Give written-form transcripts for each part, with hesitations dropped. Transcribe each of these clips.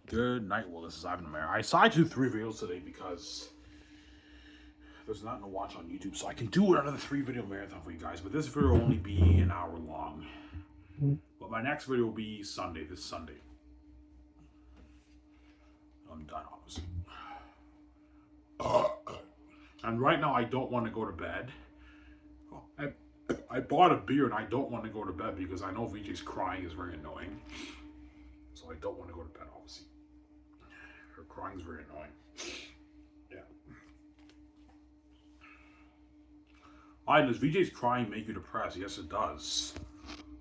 Good night. Well, this is Ivan Mayer. I decided to do 3 videos today because there's nothing to watch on YouTube, so I can do another 3 video marathon for you guys. But this video will only be an hour long. But my next video will be Sunday. This Sunday. I'm done, obviously. And right now, I don't want to go to bed. I bought a beer and I don't want to go to bed because I know VJ's crying is very annoying. So I don't want to go to bed, obviously. Her crying is very annoying. Yeah. Does VJ's crying make you depressed? Yes, it does.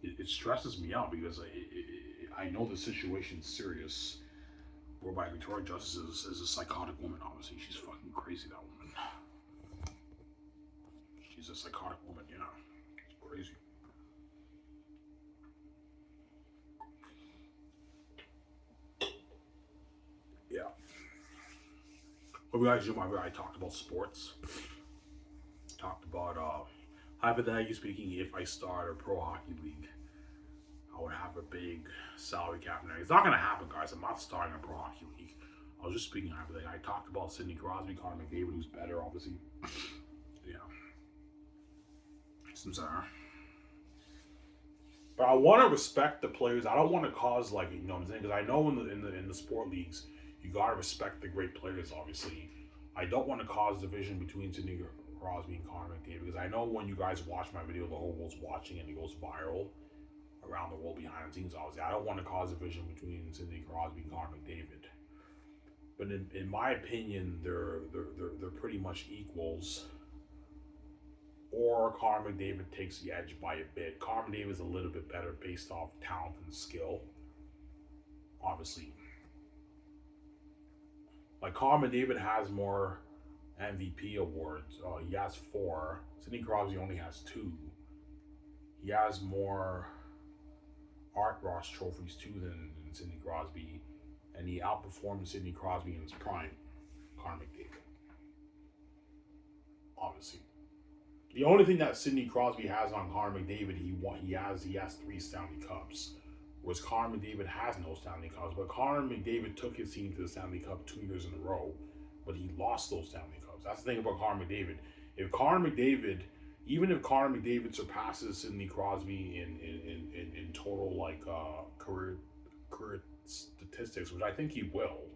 It stresses me out because I know the situation's serious. Whereby Victoria Justice is a psychotic woman, obviously. She's fucking crazy, that woman. She's a psychotic woman, you know. It's crazy. Yeah. What we guys do, I talked about sports. Talked about, hypothetically speaking, if I start a pro hockey league, I would have a big salary cap and it's not going to happen, guys. I'm not starting a pro hockey league. I was just speaking hypothetically. I talked about Sidney Crosby, Connor McDavid, who's better, obviously. Yeah. But I want to respect the players. I don't want to cause, like, you know what I'm saying? Because I know in the sport leagues, you got to respect the great players, obviously. I don't want to cause division between Sidney Crosby and Connor McDavid because I know when you guys watch my video, the whole world's watching and it goes viral around the world behind the scenes, obviously. I don't want to cause division between Sidney Crosby and Connor McDavid. But in my opinion, they're pretty much equals. Or Connor McDavid takes the edge by a bit. Connor McDavid is a little bit better based off talent and skill. Obviously. Like Connor McDavid has more MVP awards. He has 4. Sidney Crosby only has 2. He has more Art Ross trophies too than Sidney Crosby. And he outperformed Sidney Crosby in his prime. Connor McDavid. Obviously. The only thing that Sidney Crosby has on Connor McDavid, he has 3 Stanley Cups. Whereas Connor McDavid has no Stanley Cups. But Connor McDavid took his team to the Stanley Cup 2 years in a row. But he lost those Stanley Cups. That's the thing about Connor McDavid. Even if Connor McDavid surpasses Sidney Crosby in total career statistics, which I think he will.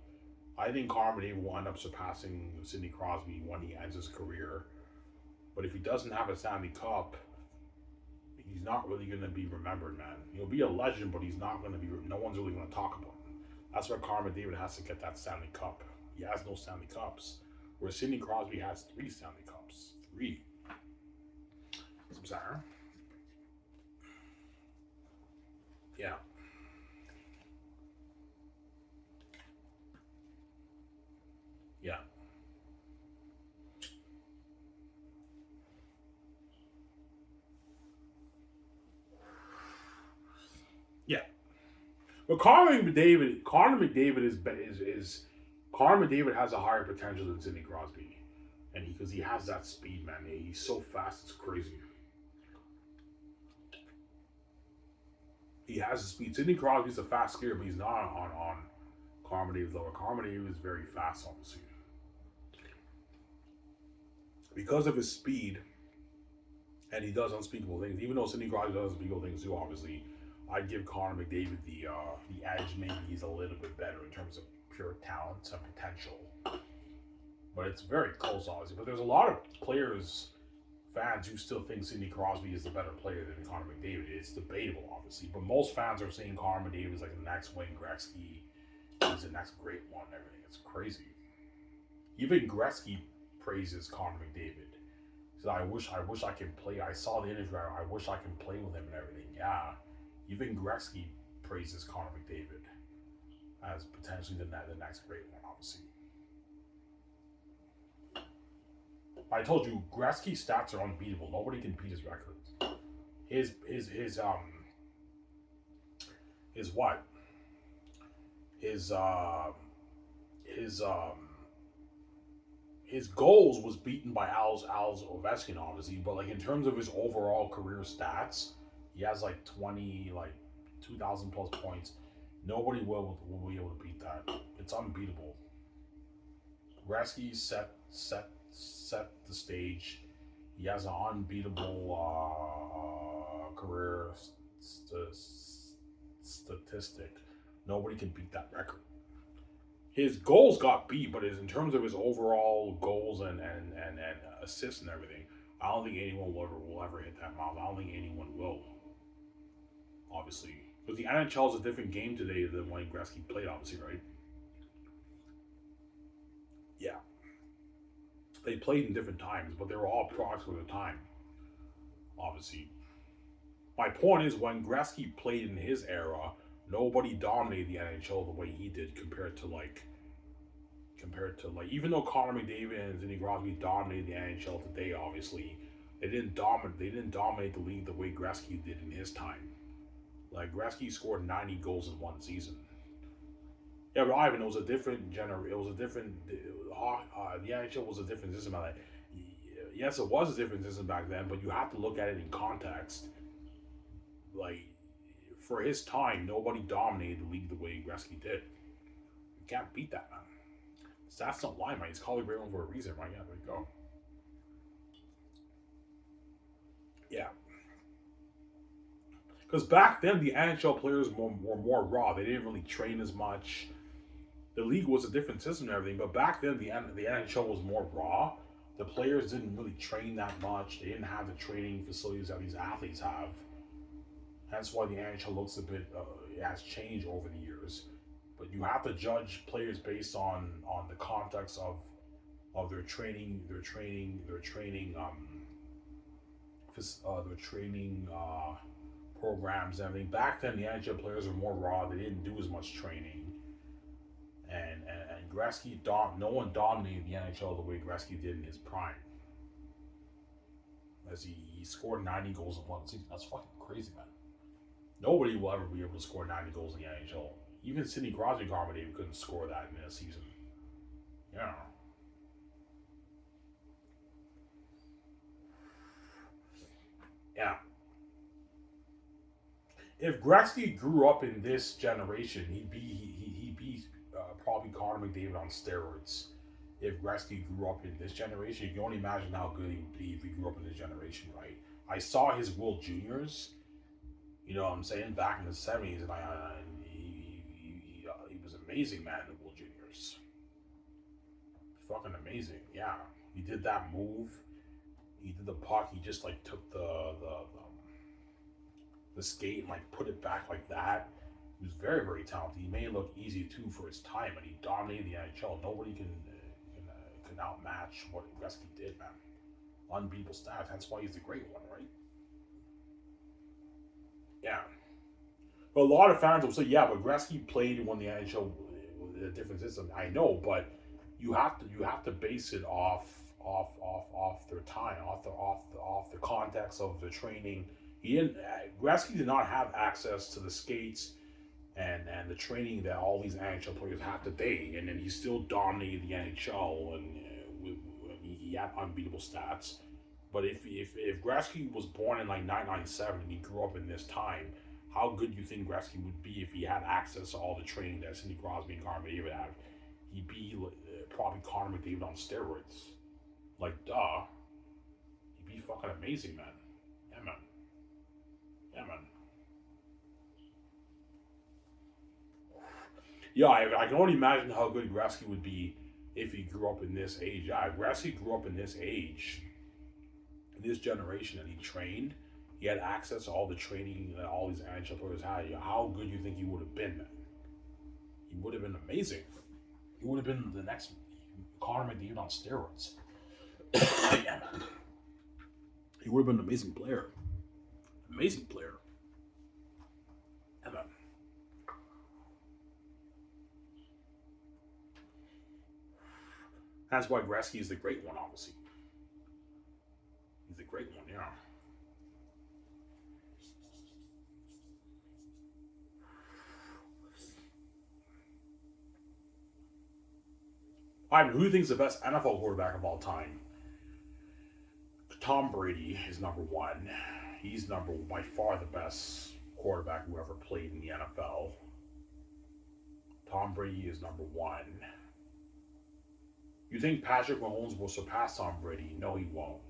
I think Connor McDavid will end up surpassing Sidney Crosby when he ends his career. But if he doesn't have a Stanley Cup, he's not really going to be remembered, man. He'll be a legend, but he's not going to be. No one's really going to talk about him. That's why Connor McDavid has to get that Stanley Cup. He has no Stanley Cups, whereas Sidney Crosby has 3 Stanley Cups. 3. Some Yeah. Yeah. Yeah. But Connor McDavid is Connor McDavid has a higher potential than Sidney Crosby, and because he has that speed, man. He's so fast, it's crazy. He has the speed. Sidney Crosby's a fast skater, but he's not on Connor McDavid's level. Connor McDavid is very fast, obviously, because of his speed, and he does unspeakable things. Even though Sidney Crosby does unspeakable things too, obviously. I'd give Connor McDavid the edge. Maybe he's a little bit better in terms of pure talent and potential. But it's very close, obviously. But there's a lot of fans who still think Sidney Crosby is the better player than Connor McDavid. It's debatable, obviously. But most fans are saying Connor McDavid is like the next Wayne Gretzky. He's the next great one and everything. It's crazy. Even Gretzky praises Connor McDavid. He said, I wish I could play. I saw the interview. I wish I could play with him and everything. Yeah. Even Gretzky praises Connor McDavid as potentially the next great one, obviously. I told you, Gretzky's stats are unbeatable. Nobody can beat his records. His what? His goals was beaten by Alex Ovechkin, obviously, but like in terms of his overall career stats, he has like 2,000 plus points. Nobody will be able to beat that. It's unbeatable. Gretzky set the stage. He has an unbeatable career statistic. Nobody can beat that record. His goals got beat, but in terms of his overall goals and assists and everything, I don't think anyone will ever hit that milestone. I don't think anyone will. Obviously, because the NHL is a different game today than when Gretzky played. Obviously, right? Yeah, they played in different times, but they were all products of the time. Obviously, my point is when Gretzky played in his era, nobody dominated the NHL the way he did compared to even though Connor McDavid and Sidney Crosby dominated the NHL today, obviously they didn't dominate the league the way Gretzky did in his time. Like Gretzky scored 90 goals in one season. Yeah, but Ivan, it was a different It was a different. The NHL was a different system. Like, yes, it was a different system back then, but you have to look at it in context. Like, for his time, nobody dominated the league the way Gretzky did. You can't beat that, man. Stats don't lie, man. He's called a great one for a reason, right? Yeah, there you go. Yeah, because back then the NHL players were more raw. They didn't really train as much. The league was a different system and everything, but back then the NHL was more raw. The players didn't really train that much. They didn't have the training facilities that these athletes have. That's why the NHL looks a bit it has changed over the years. But you have to judge players based on the context of their training programs and everything. Back then, the NHL players were more raw. They didn't do as much training, and Gretzky no one dominated the NHL the way Gretzky did in his prime. As he scored 90 goals in one season. That's fucking crazy, man. Nobody will ever be able to score 90 goals in the NHL. Even Sidney Crosby and Carmen David couldn't score that in a season. Yeah. Yeah. If Gretzky grew up in this generation, he'd be probably Connor McDavid on steroids. If Gretzky grew up in this generation, you can only imagine how good he would be if he grew up in this generation, right? I saw his World Juniors. You know what I'm saying? Back in the '70s, and he was amazing, man. In the World Juniors, fucking amazing. Yeah, he did that move. He did the puck. He just like took the skate and like put it back like that. He was very very talented. He made it look easy too for his time, and he dominated the NHL. Nobody can outmatch what Gretzky did, man. Unbeatable stats. That's why he's the great one, right? Yeah. But a lot of fans will say, "Yeah, but Gretzky played when the NHL with a different system." I know, but you have to base it off their time, off the context of the training. He didn't. Gretzky did not have access to the skates and the training that all these NHL players have today, and then he still dominated the NHL and he had unbeatable stats. But if Gretzky was born in like 1997 and he grew up in this time, how good do you think Gretzky would be if he had access to all the training that Sidney Crosby and Connor McDavid have? He'd be probably Connor McDavid on steroids. Like, duh. He'd be fucking amazing, man. Yeah, man. Yeah, man. Yeah, I can only imagine how good Gretzky would be if he grew up in this age. Yeah, if Gretzky grew up in this age, in this generation, and he trained. He had access to all the training that all these NHL players had. How good do you think he would have been, man? He would have been amazing. He would have been the next Connor McDavid on steroids. Yeah, man. He would have been an amazing player. Amazing player. Yeah, man. That's why Gretzky is the great one, obviously. He's the great one, yeah. Ivan, who do you think is the best NFL quarterback of all time? Tom Brady is number one. He's by far the best quarterback who ever played in the NFL. Tom Brady is number one. You think Patrick Mahomes will surpass Tom Brady? No, he won't.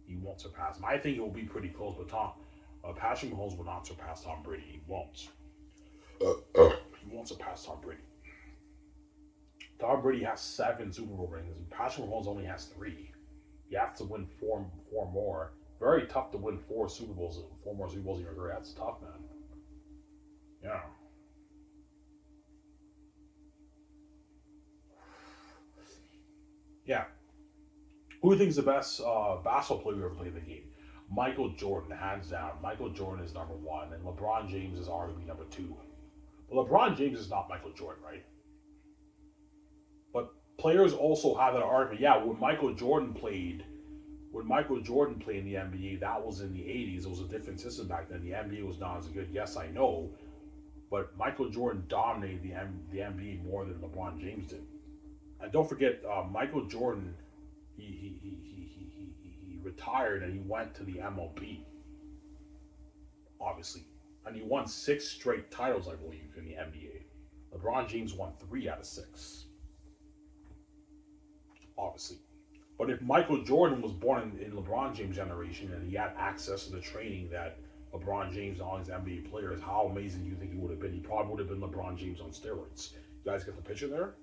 He won't surpass him. I think it will be pretty close, but Patrick Mahomes will not surpass Tom Brady. He won't. He won't surpass Tom Brady. Tom Brady has 7 Super Bowl rings, and Patrick Mahomes only has 3. You have to win four more. Very tough to win 4 Super Bowls, 4 more Super Bowls in your career. That's tough, man. Yeah. Yeah. Who do you think is the best basketball player who ever played the game? Michael Jordan, hands down. Michael Jordan is number 1, and LeBron James is arguably number 2. But LeBron James is not Michael Jordan, right? But players also have that argument. Yeah, when Michael Jordan played in the NBA, that was in the 80s. It was a different system back then. The NBA was not as good. Yes, I know. But Michael Jordan dominated the NBA more than LeBron James did. And don't forget, Michael Jordan, he retired and he went to the MLB, obviously. And he won 6 straight titles, I believe, in the NBA. LeBron James won 3 out of 6. Obviously. But if Michael Jordan was born in LeBron James' generation and he had access to the training that LeBron James and all his NBA players, how amazing do you think he would have been? He probably would have been LeBron James on steroids. You guys get the picture there?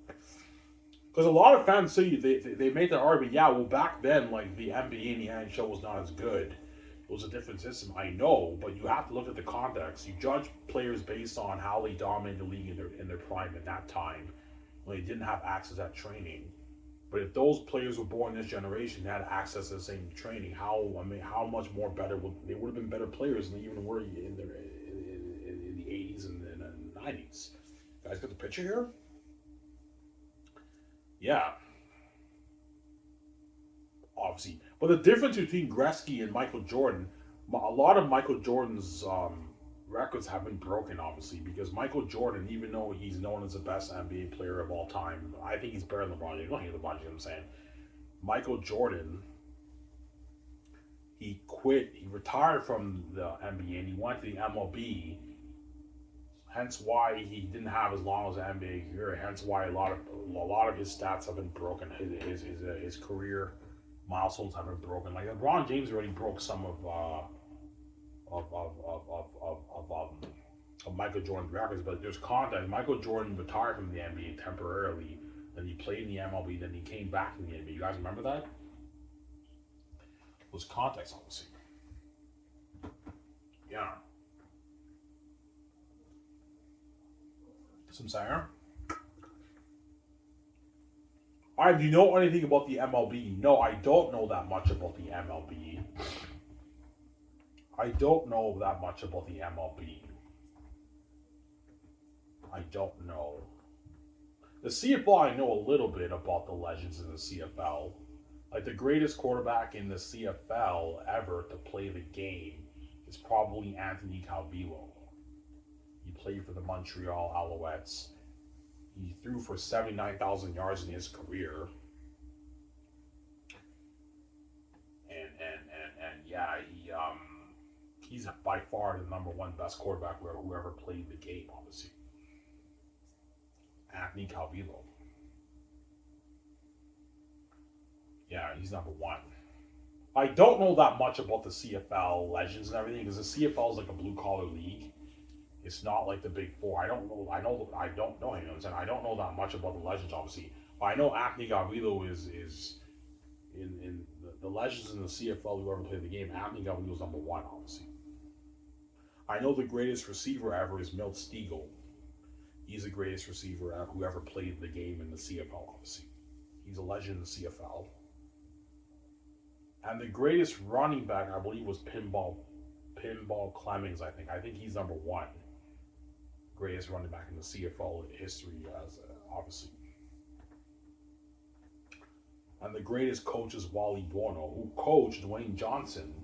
Because a lot of fans say they made the argument, yeah, well, back then, like, the NBA and the NHL was not as good. It was a different system. I know, but you have to look at the context. You judge players based on how they dominated the league in their prime at that time, when they didn't have access to that training. But if those players were born in this generation, they had access to the same training, how much more better they would have been better players than they even were in the 80s and the 90s. You guys got the picture here? Yeah. Obviously. But the difference between Gretzky and Michael Jordan, a lot of Michael Jordan's records have been broken, obviously, because Michael Jordan, even though he's known as the best NBA player of all time, I think he's better than LeBron James. I don't hate LeBron James, I'm saying. Michael Jordan, he retired from the NBA and he went to the MLB, hence why he didn't have as long as an NBA career, hence why a lot of his stats have been broken, his career milestones have been broken. Like LeBron James already broke some of Michael Jordan's records, but there's context. Michael Jordan retired from the NBA temporarily, then he played in the MLB, then he came back in the NBA. You guys remember that? It was context, obviously. Yeah. Some Sire. Alright, do you know anything about the MLB? No, I don't know that much about the MLB. I don't know that much about the MLB. I don't know. The CFL, I know a little bit about the legends in the CFL. Like the greatest quarterback in the CFL ever to play the game is probably Anthony Calvillo. He played for the Montreal Alouettes. He threw for 79,000 yards in his career. And yeah, he's by far the number 1 best quarterback who ever played the game, obviously. Anthony Calvillo. Yeah, he's number 1. I don't know that much about the CFL legends and everything because the CFL is like a blue collar league. It's not like the Big Four. I don't know. I don't know him. I don't know that much about the legends, obviously. But I know Anthony Calvillo is in the legends in the CFL who ever played the game. Anthony Calvillo is number 1, obviously. I know the greatest receiver ever is Milt Stegall. He's the greatest receiver who ever played the game in the CFL, obviously. He's a legend in the CFL. And the greatest running back, I believe, was Pinball Clemmings, I think. I think he's number 1. Greatest running back in the CFL history, obviously. And the greatest coach is Wally Bono, who coached Dwayne Johnson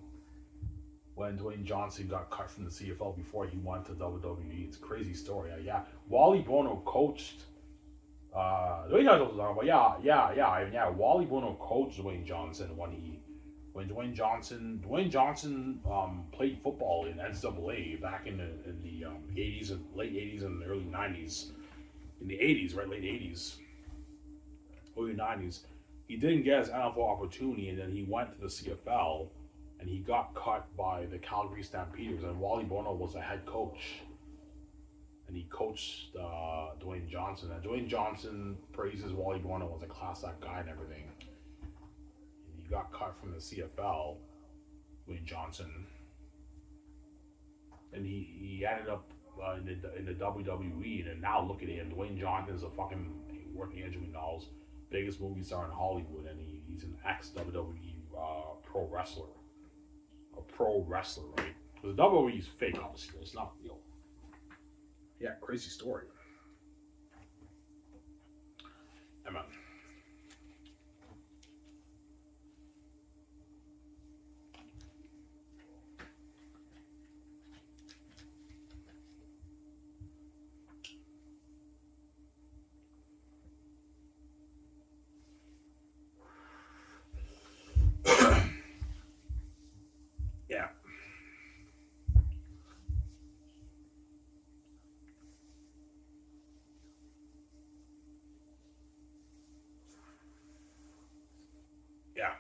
when Dwayne Johnson got cut from the CFL before he went to WWE. It's a crazy story. Yeah. Wally Bono coached Dwayne Johnson was but yeah. Wally Bono coached Dwayne Johnson when Dwayne Johnson played football in NCAA back in the 80s and late 80s and early 90s. in the 80s, right? Late 80s, early 90s. He didn't get his NFL opportunity, and then he went to the CFL, and he got cut by the Calgary Stampeders, and Wally Bono was the head coach. And he coached Dwayne Johnson. And Dwayne Johnson praises Wally Bono as a class act guy and everything. And he got cut from the CFL, Dwayne Johnson. And he ended up in the WWE. And now look at him. Dwayne Johnson is a fucking working Andrew McDonald's biggest movie star in Hollywood. And he's an ex-WWE pro wrestler. A pro wrestler, right? Because the WWE is fake, obviously. It's not real. Yeah, crazy story. Amen. Yeah. Yeah.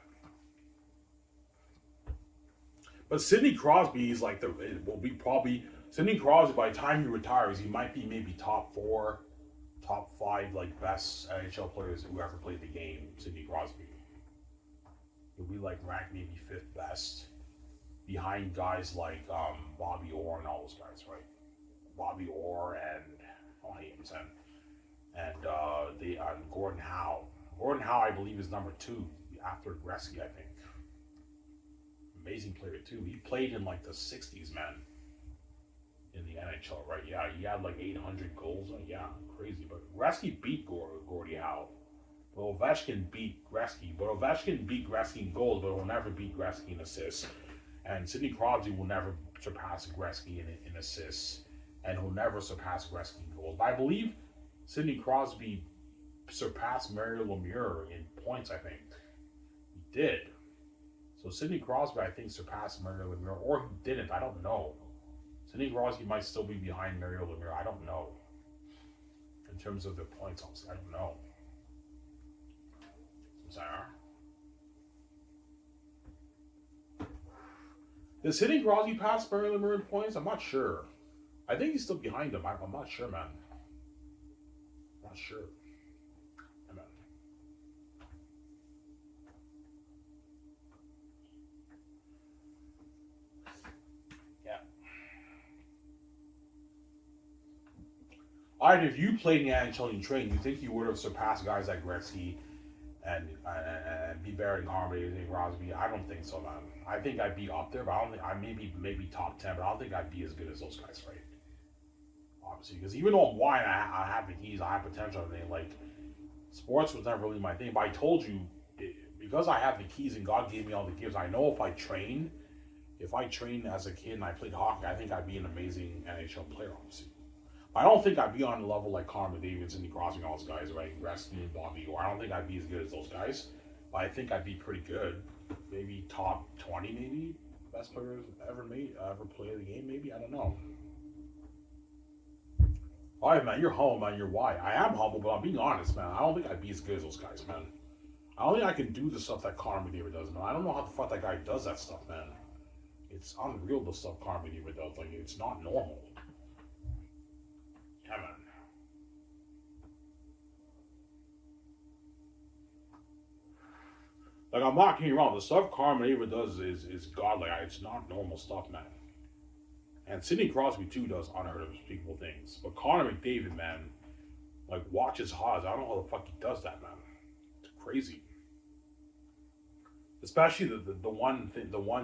But Sidney Crosby is like will be probably Sidney Crosby by the time he retires, he might be maybe top four, top five like best NHL players who ever played the game. Sidney Crosby. He'll be like ranked maybe fifth best, behind guys like Bobby Orr and all those guys, right? Bobby Orr and oh, I hate him, and Gordon Howe. Gordon Howe, I believe, is number two after Gretzky, I think. Amazing player too. He played in like the '60s, man. In the NHL, right? Yeah, he had like 800 goals. Yeah, crazy. But Gretzky beat Gordie Howe. But Ovechkin beat Gretzky. But Ovechkin beat Gretzky in goals, but will never beat Gretzky in assists. And Sidney Crosby will never surpass Gretzky in assists, and he'll never surpass Gretzky in goals. But I believe Sidney Crosby surpassed Mario Lemieux in points. I think he did. So Sidney Crosby, I think, surpassed Mario Lemieux, or he didn't. I don't know. Sidney Crosby might still be behind Mario Lemieux. I don't know. In terms of the points, obviously, I don't know. Sorry. Did Sidney Crosby pass Mario Lemieux in points? I'm not sure. I think he's still behind him. I'm not sure, man. I'm not sure. Amen. Yeah. Alright, if you played in the NHL and trained, you think you would have surpassed guys like Gretzky and be better than Harvey and Crosby? I don't think so, man. I think I'd be up there, but I don't think I maybe top 10, but I don't think I'd be as good as those guys, right? Obviously, because even though I'm wide, I have the keys, I have potential. Everything like sports was never really my thing, but I told you because I have the keys and God gave me all the gifts. I know if I trained as a kid and I played hockey, I think I'd be an amazing NHL player, obviously. I don't think I'd be on the level like Connor McDavid, Sidney Crosby, and all those guys, right? Gretzky and Bobby Orr. I don't think I'd be as good as those guys, but I think I'd be pretty good. Maybe top 20, maybe best players ever played the game. Maybe I don't know. All right, man, you're humble, man. You're why. I am humble, but I'm being honest, man. I don't think I'd be as good as those guys, man. I don't think I can do the stuff that Connor McDavid does, man. I don't know how the fuck that guy does that stuff, man. It's unreal the stuff Connor McDavid does. Like, it's not normal. Yeah, man. Like, I'm not getting wrong. The stuff Connor McDavid does is godlike. It's not normal stuff, man. And Sidney Crosby, too, does unheard of unspeakable things. But Connor McDavid, man, like, watch his highlights. I don't know how the fuck he does that, man. It's crazy. Especially the one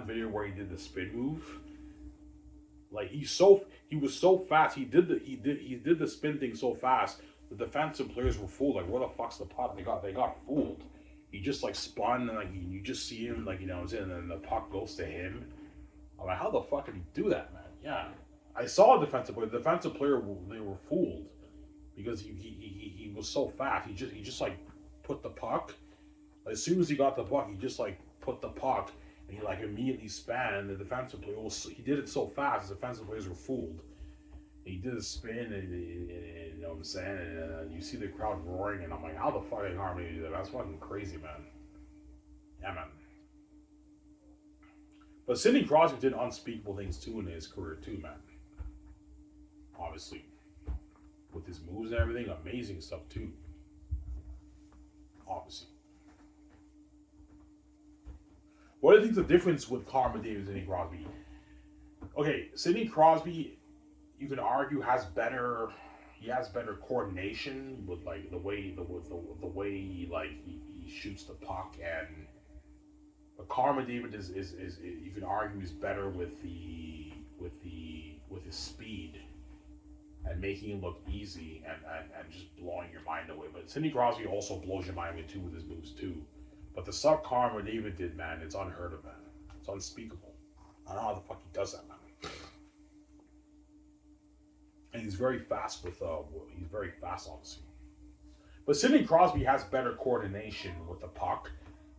video where he did the spin move. Like he was so fast. He did the spin thing so fast. The defensive players were fooled. Like, where the fuck's the puck? They got fooled. He just like spun and like you just see him like and then the puck goes to him. I'm like, how the fuck did he do that, man? Yeah, I saw a defensive player. The defensive player, they were fooled because he was so fast. He just like put the puck. As soon as he got the puck, he just like put the puck and he like immediately span. And the defensive player he did it so fast. The defensive players were fooled. He did a spin, and you know what I'm saying? And you see the crowd roaring, and I'm like, how the fuck did Harmony do that? That's fucking crazy, man. Yeah, man. But Sidney Crosby did unspeakable things too in his career too, man. Obviously, with his moves and everything, amazing stuff too. Obviously, what do you think the difference with Carl McDavid and Sidney Crosby? Okay, Sidney Crosby, you can argue has better. He has better coordination with like the way the way he shoots the puck, and but Carl McDavid is you can argue is better with with his speed and making it look easy, and just blowing your mind away. But Sidney Crosby also blows your mind away too with his moves too. But the stuff Carl David did, man, it's unheard of, man. It's unspeakable. I don't know how the fuck he does that, man. And he's very fast he's very fast, obviously. But Sidney Crosby has better coordination with the puck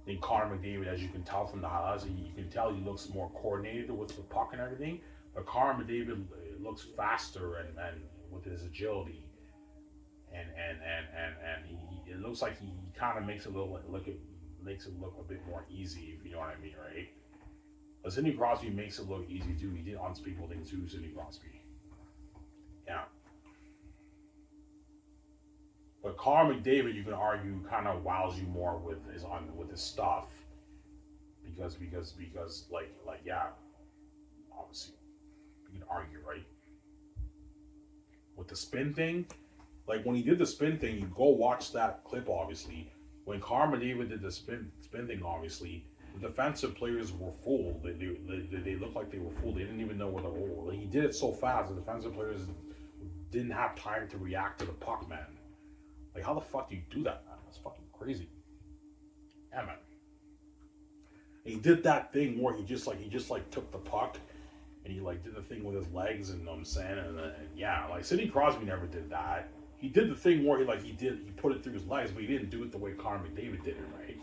than Connor McDavid, as you can tell from the highlights. You can tell he looks more coordinated with the puck and everything. But Connor McDavid looks faster and with his agility, and he it looks like he kind of makes it makes it look a bit more easy, if you know what I mean, right? But Sidney Crosby makes it look easy too. He did unspeakable things too, Sidney Crosby. Yeah. But Connor McDavid, you can argue, kind of wows you more with his stuff, because like yeah, obviously you can argue, right, with the spin thing. Like when he did the spin thing, you go watch that clip. Obviously, when Connor McDavid did the spin thing, obviously the defensive players were fooled. They looked like they were fooled. They didn't even know where the hole. Like, he did it so fast, the defensive players didn't have time to react to the puck, man. Like, how the fuck do you do that, man? That's fucking crazy. Yeah, man. And he did that thing where he just took the puck and he like did the thing with his legs, and you know what I'm saying, and yeah, like Sidney Crosby never did that. He did the thing where he put it through his legs, but he didn't do it the way Connor McDavid did it, right?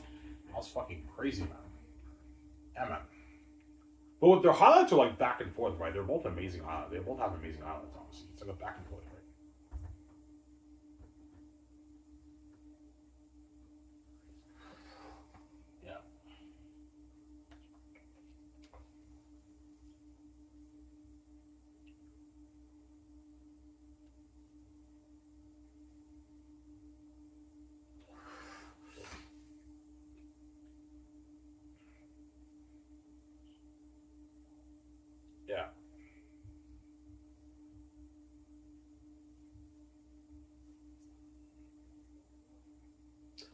That was fucking crazy, man. Yeah, man. But with their highlights are like back and forth, right? They're both amazing highlights. They both have amazing highlights, honestly. It's like a back and forth, right? Yeah. Yeah.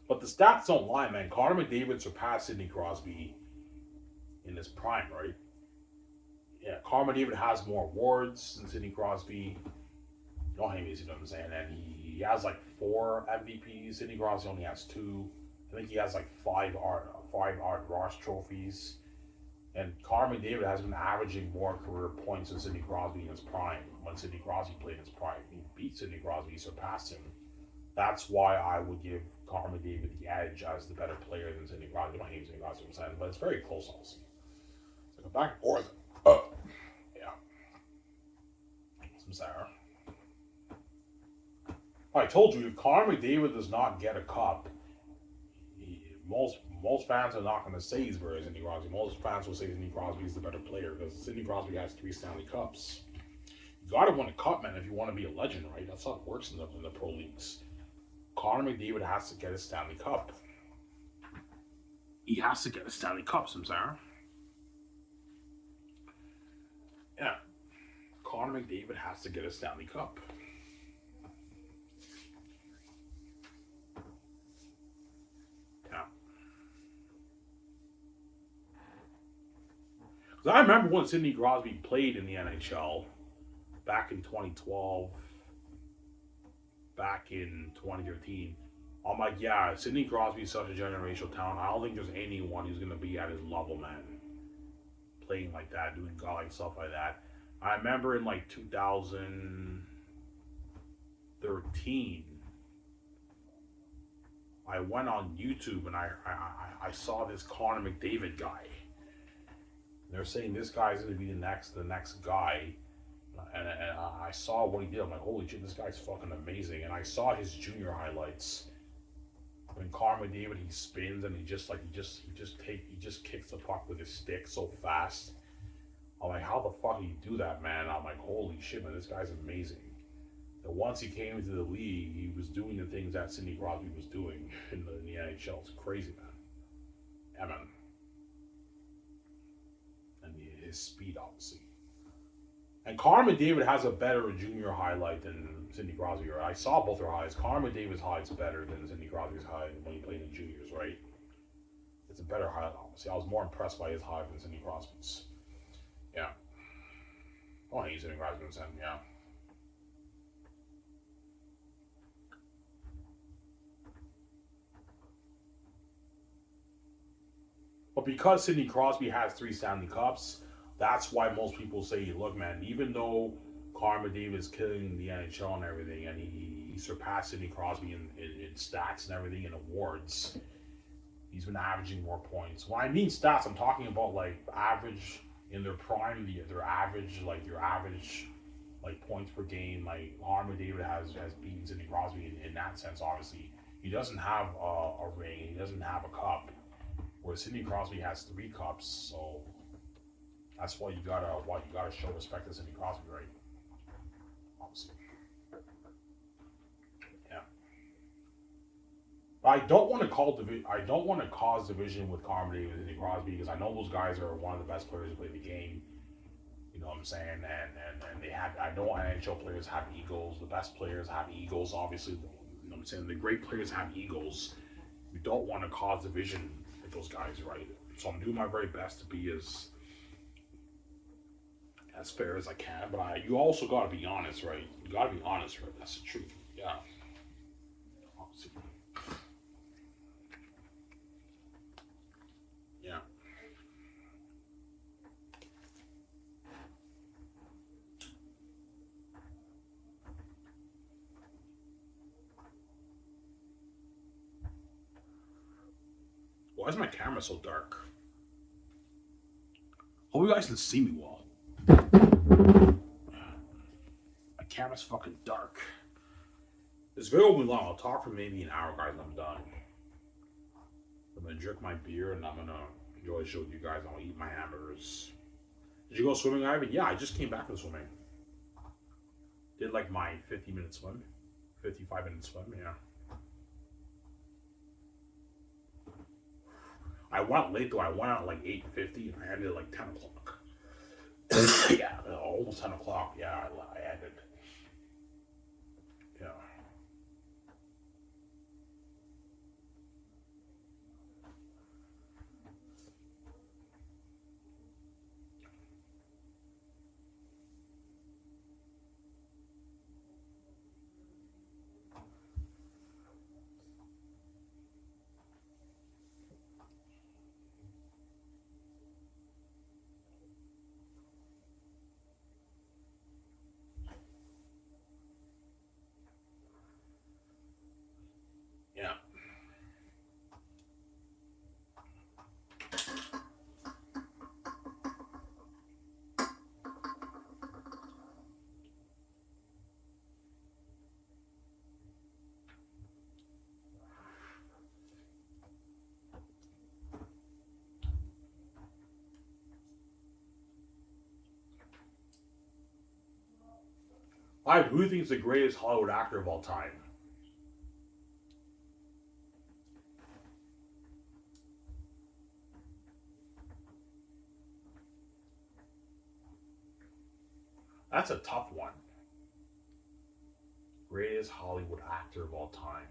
But the stats don't lie, man. Connor McDavid surpassed Sidney Crosby in his prime, right? Yeah, Connor McDavid has more awards than Sidney Crosby. You know how many, you know what I'm saying? And he has like 4 MVPs. Sidney Crosby only has 2. I think he has like five Art Ross trophies. And Connor McDavid has been averaging more career points than Sidney Crosby in his prime. When Sidney Crosby played in his prime, he beat Sidney Crosby, he surpassed him. That's why I would give Connor McDavid the edge as the better player than Sidney Crosby. I don't hate Sidney Crosby, but it's very close, also. It's like a back and forth. Yeah. Some sour. I told you, if Connor McDavid does not get a cup, most fans are not going to say he's better than Sidney Crosby. Most fans will say Sidney Crosby is the better player because Sidney Crosby has 3 Stanley Cups. You got to win a cup, man, if you want to be a legend, right? That's how it works in the pro leagues. Connor McDavid has to get a Stanley Cup. He has to get a Stanley Cup, Samsara. Yeah. Connor McDavid has to get a Stanley Cup. Yeah. Because I remember when Sidney Crosby played in the NHL back in 2012, back in 2013. I'm like, yeah, Sidney Crosby is such a generational talent. I don't think there's anyone who's going to be at his level, man. Playing like that, doing godlike stuff like that. I remember in like 2013, I went on YouTube and I saw this Connor McDavid guy. They're saying this guy's going to be the next guy. And I saw what he did. I'm like, holy shit, this guy's fucking amazing. And I saw his junior highlights. When Carmen David, he spins and he just kicks the puck with his stick so fast. I'm like, how the fuck do you do that, man? I'm like, holy shit, man, this guy's amazing. And once he came into the league, he was doing the things that Sidney Crosby was doing in the NHL. It's crazy, man. Yeah, man. And his speed, obviously. And Carmen David has a better junior highlight than Sidney Crosby. I saw both their highs. Carmen David's highlight's better than Sidney Crosby's high when he played in juniors, right? It's a better highlight, obviously. I was more impressed by his high than Sidney Crosby's. Yeah. Oh, he's Sidney Crosby's, yeah. But because Sidney Crosby has 3 Stanley Cups, that's why most people say, look, man, even though Carmen David's killing the NHL and everything, and he surpassed Sidney Crosby in stats and everything and awards, he's been averaging more points. When I mean stats, I'm talking about like average in their prime, their average like points per game. Like Carmen David has beaten Sidney Crosby in that sense. Obviously, he doesn't have a ring, he doesn't have a cup, where Sidney Crosby has 3 cups. So that's why you gotta show respect to Sidney Crosby, right? Obviously, yeah. But I don't want to cause division with Carmen David and Sidney Crosby because I know those guys are one of the best players to play the game. You know what I'm saying? And they have, I know NHL players have egos. The best players have egos. Obviously, you know what I'm saying. The great players have egos. We don't want to cause division with those guys, right? So I'm doing my very best to be as fair as I can. But you also got to be honest, right? You got to be honest, right? That's the truth. Yeah. Obviously. Yeah. Why is my camera so dark? Hope you guys can see me well. My camera's fucking dark. This video will be long. I'll talk for maybe an hour, guys. I'm done. I'm gonna drink my beer and I'm gonna enjoy the show with you guys. I'll eat my hamburgers. Did you go swimming, Ivan? Yeah, I just came back from swimming. Did like my 50-minute swim, 55-minute swim. Yeah. I went late though. I went out at like 8:50 and I ended at like 10 o'clock. Yeah, almost 10 o'clock. Yeah, I ended. Yeah. Yeah. Who do you think is the greatest Hollywood actor of all time? That's a tough one. Greatest Hollywood actor of all time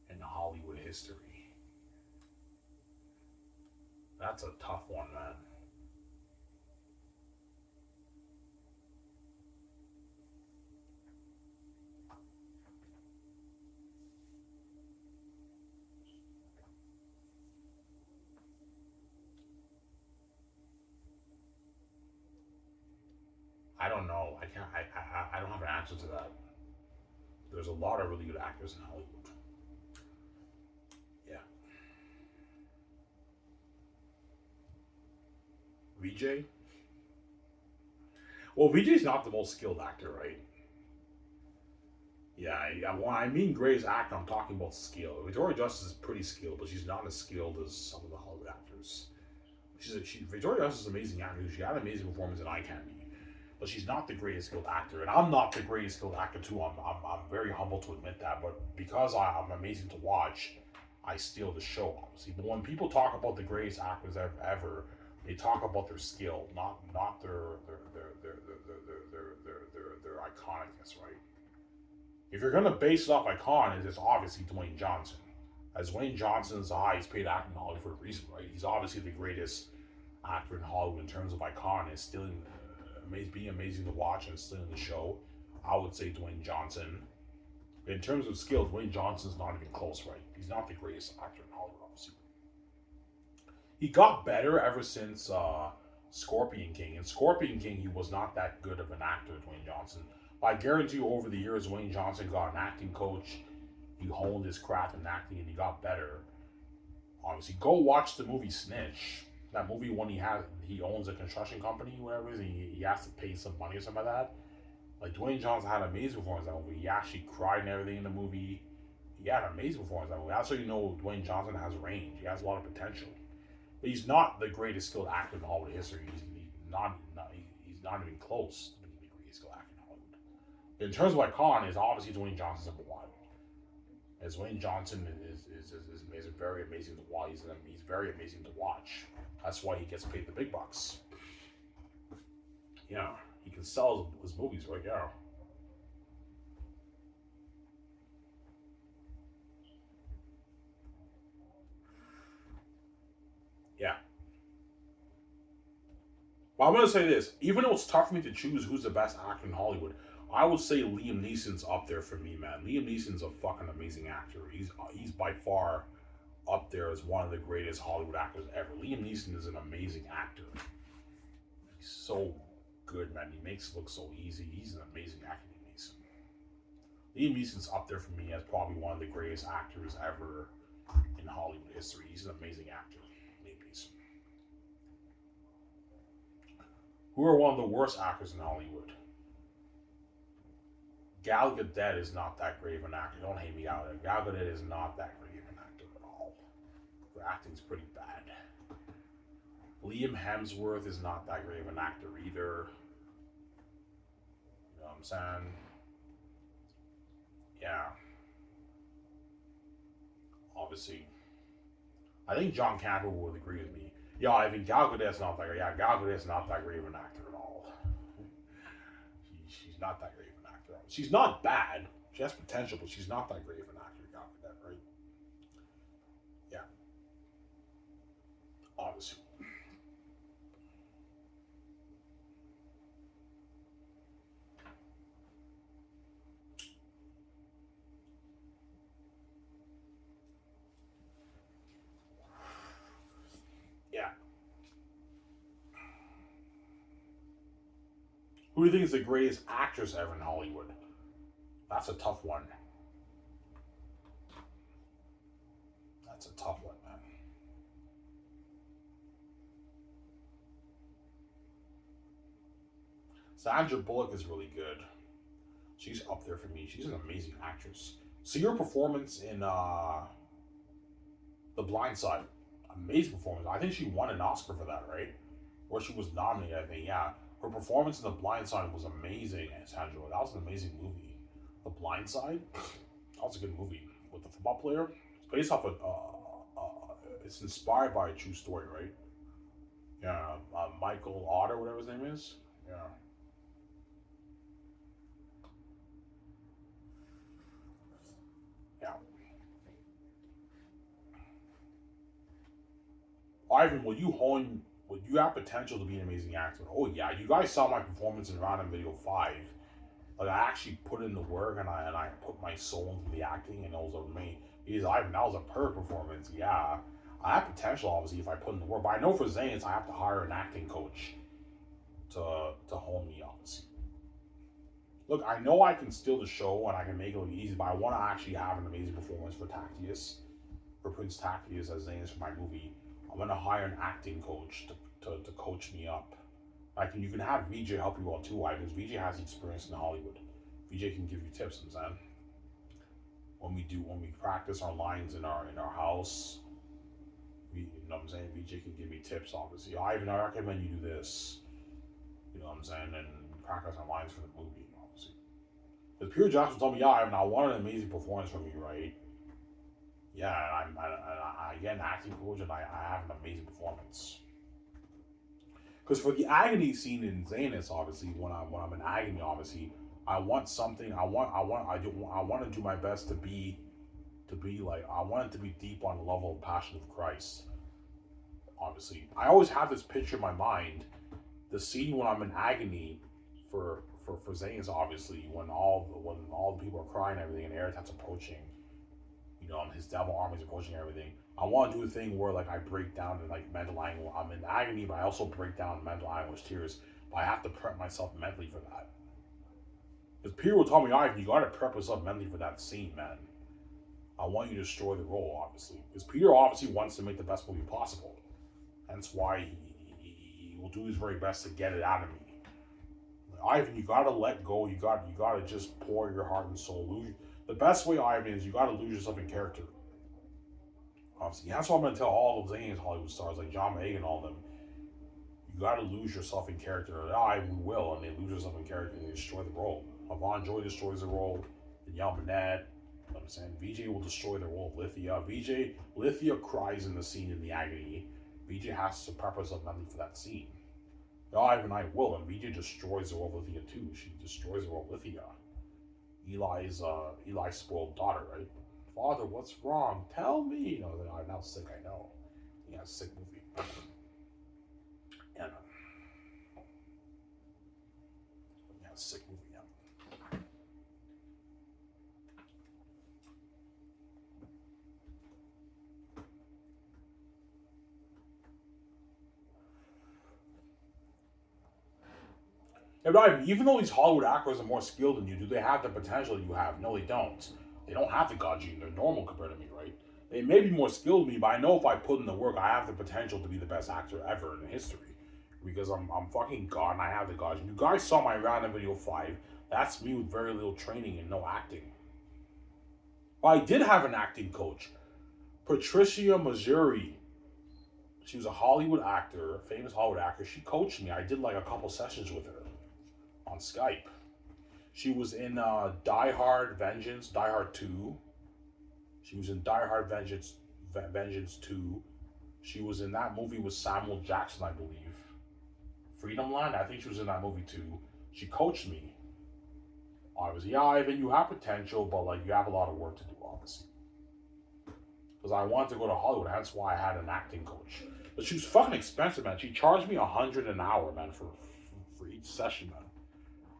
in Hollywood history. That's a tough one, man. I don't know. I can't. I don't have an answer to that. There's a lot of really good actors in Hollywood. Yeah. VJ. Well, Vijay's not the most skilled actor, right? Yeah, when I mean greatest actor, I'm talking about skill. Victoria Justice is pretty skilled, but she's not as skilled as some of the Hollywood actors. Victoria Justice is an amazing actor. She had an amazing performance in Eye Candy, but she's not the greatest skilled actor. And I'm not the greatest skilled actor too. I'm very humble to admit that. But because I'm amazing to watch, I steal the show, obviously. But when people talk about the greatest actors ever, they talk about their skill, not their iconicness, right? If you're gonna base it off icon, it's obviously Dwayne Johnson. As Dwayne Johnson's the highest paid actor in Hollywood for a reason, right? He's obviously the greatest actor in Hollywood in terms of icon. Is still being amazing to watch and still in the show. I would say Dwayne Johnson. In terms of skill, Dwayne Johnson's not even close, right? He's not the greatest actor in Hollywood, obviously. He got better ever since Scorpion King. In Scorpion King, he was not that good of an actor, Dwayne Johnson. But I guarantee you, over the years, Dwayne Johnson got an acting coach. He honed his craft in acting, and he got better. Obviously, go watch the movie Snitch. That movie when he owns a construction company, whatever it is, and he has to pay some money or something like that. Like Dwayne Johnson had an amazing performance in that movie. He actually cried and everything in the movie. He had an amazing performance in that movie. That's how you know Dwayne Johnson has range. He has a lot of potential. But he's not the greatest skilled actor in Hollywood history. He's not even close to being the greatest skilled actor in Hollywood. In terms of icon, is obviously Dwayne Johnson's number one. As Dwayne Johnson is very amazing to watch. He's very amazing to watch. That's why he gets paid the big bucks. Yeah, he can sell his movies, right? Yeah. Yeah. Well, I'm gonna say this. Even though it's tough for me to choose who's the best actor in Hollywood, I would say Liam Neeson's up there for me, man. Liam Neeson's a fucking amazing actor. He's by far up there as one of the greatest Hollywood actors ever. Liam Neeson is an amazing actor. He's so good, man. He makes it look so easy. He's an amazing actor, Liam Neeson. Liam Neeson's up there for me as probably one of the greatest actors ever in Hollywood history. He's an amazing actor, Liam Neeson. Who are one of the worst actors in Hollywood? Gal Gadot is not that great of an actor. Don't hate me out. Gal Gadot is not that great of an actor at all. Her acting's pretty bad. Liam Hemsworth is not that great of an actor either. You know what I'm saying? Yeah. Obviously. I think John Campbell would agree with me. Yeah, I think Gal Gadot's not that great. Yeah, Gal Gadot's not that great of an actor at all. She's not that great of an actor. She's not bad. She has potential, but she's not that great of an actor, Gal Gadot, right? Yeah. Obviously. Yeah. Who do you think is the greatest actress ever in Hollywood? That's a tough one. That's a tough one, man. Sandra Bullock is really good. She's up there for me. She's an amazing actress. See her performance in The Blind Side. Amazing performance. I think she won an Oscar for that, right? Or she was nominated, I think, yeah. Her performance in The Blind Side was amazing, Sandra. That was an amazing movie. The Blind Side? That was a good movie. With the football player? It's based off of, it's inspired by a true story, right? Yeah, Michael Otter, whatever his name is. Yeah. Yeah. Ivan, would you have potential to be an amazing actor? Oh yeah, you guys saw my performance in Random Video 5. Like I actually put in the work and I put my soul into the acting and it was amazing. Because Ivan, that was a perfect performance. Yeah, I have potential obviously if I put in the work, but I know for Zanes I have to hire an acting coach to hone me obviously. Look, I know I can steal the show and I can make it look easy, but I want to actually have an amazing performance for Tactius, for Prince Tactius as Zanes for my movie. I'm gonna hire an acting coach to coach me up Like, you can have VJ help you out too. Why? Because VJ has experience in Hollywood. VJ can give you tips. I'm saying when we practice our lines in our house, you know what I'm saying. VJ can give me tips. Obviously, Ivan, I recommend you do this. You know what I'm saying, and practice our lines for the movie. Obviously, because Peter Jackson told me, yeah, Ivan, I want an amazing performance from you, right? Yeah, and I get an acting coach, and I have an amazing performance. Because for the agony scene in Zanus, obviously, when I'm in agony, obviously, I want something. I want to do my best to be like, I want it to be deep on the level of Passion of Christ. Obviously, I always have this picture in my mind, the scene when I'm in agony for Zanus, obviously, when all the people are crying and everything, and Eretat's approaching, you know, and his devil army is approaching everything. I want to do a thing where, like, I break down in, like, mental anguish. I'm in agony, but I also break down in mental anguish, tears. But I have to prep myself mentally for that. Because Peter will tell me, Ivan, you got to prep yourself mentally for that scene, man. I want you to destroy the role, obviously. Because Peter obviously wants to make the best movie possible. Hence why he will do his very best to get it out of me. Like, Ivan, you got to let go. You got to just pour your heart and soul. The best way, Ivan, is you got to lose yourself in character. Obviously, that's what I'm going to tell all of Zane's Hollywood stars, like John Boyega and all of them. You got to lose yourself in character. We will, and they lose yourself in character and they destroy the role. Yvonne Joy destroys the role. Danielle Minette, you know what I'm saying? VJ will destroy the role of Lithia. Lithia cries in the scene in the agony. VJ has to prep herself mentally for that scene. Ivan and I will, and VJ destroys the role of Lithia too. She destroys the role of Lithia. Eli's spoiled daughter, right? Father, what's wrong? Tell me. You know, I'm now sick, I know. Yeah, sick movie. Yeah, sick movie, yeah. Yeah, but even though these Hollywood actors are more skilled than you, do they have the potential you have? No, they don't. They don't have the God gene. They're normal compared to me, right? They may be more skilled than me, but I know if I put in the work, I have the potential to be the best actor ever in history. Because I'm fucking God and I have the God gene. You guys saw my random video 5. That's me with very little training and no acting. But I did have an acting coach. Patricia Mazuri. She was a Hollywood actor, a famous Hollywood actor. She coached me. I did like a couple sessions with her on Skype. She was in Die Hard Vengeance, Die Hard 2. She was in Die Hard Vengeance 2. She was in that movie with Samuel Jackson, I believe. Freedom Land, I think she was in that movie too. She coached me. Obviously, yeah, Ivan, you have potential, but like you have a lot of work to do, obviously. Because I wanted to go to Hollywood, that's why I had an acting coach. But she was fucking expensive, man. She charged me $100 an hour, man, for each session, man.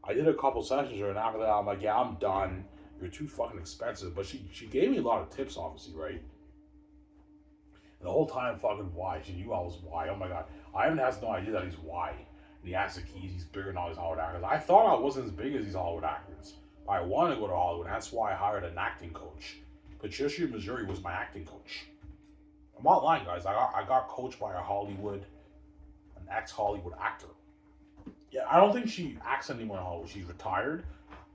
I did a couple sessions, and after that, I'm like, yeah, I'm done. You're too fucking expensive. But she gave me a lot of tips, obviously, right? And the whole time, fucking why? She knew I was why. Oh my god. Ivan has no idea that he's why. And he has the keys. He's bigger than all these Hollywood actors. I thought I wasn't as big as these Hollywood actors. But I wanted to go to Hollywood. That's why I hired an acting coach. Patricia Mazuri was my acting coach. I'm not lying, guys. I got coached by an ex-Hollywood actor. Yeah, I don't think she acts anymore in Hollywood. She's retired,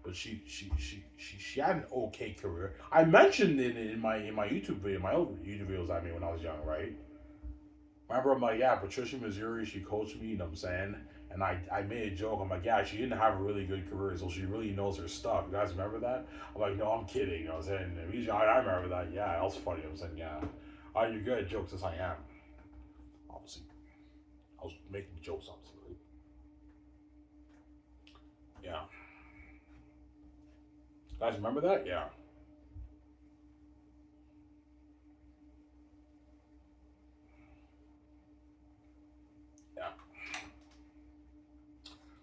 but she had an okay career. I mentioned it in my YouTube video, my old YouTube videos I made when I was young, right? Remember, I'm like, yeah, Patricia Mazuri, she coached me, you know what I'm saying? And I made a joke. I'm like, yeah, she didn't have a really good career, so she really knows her stuff. You guys remember that? I'm like, no, I'm kidding. You know what I'm saying? I remember that. Yeah, that was funny. I'm saying, yeah. You're good at jokes, as I am. Obviously. I was making jokes, obviously, right? Yeah. Guys, remember that? Yeah.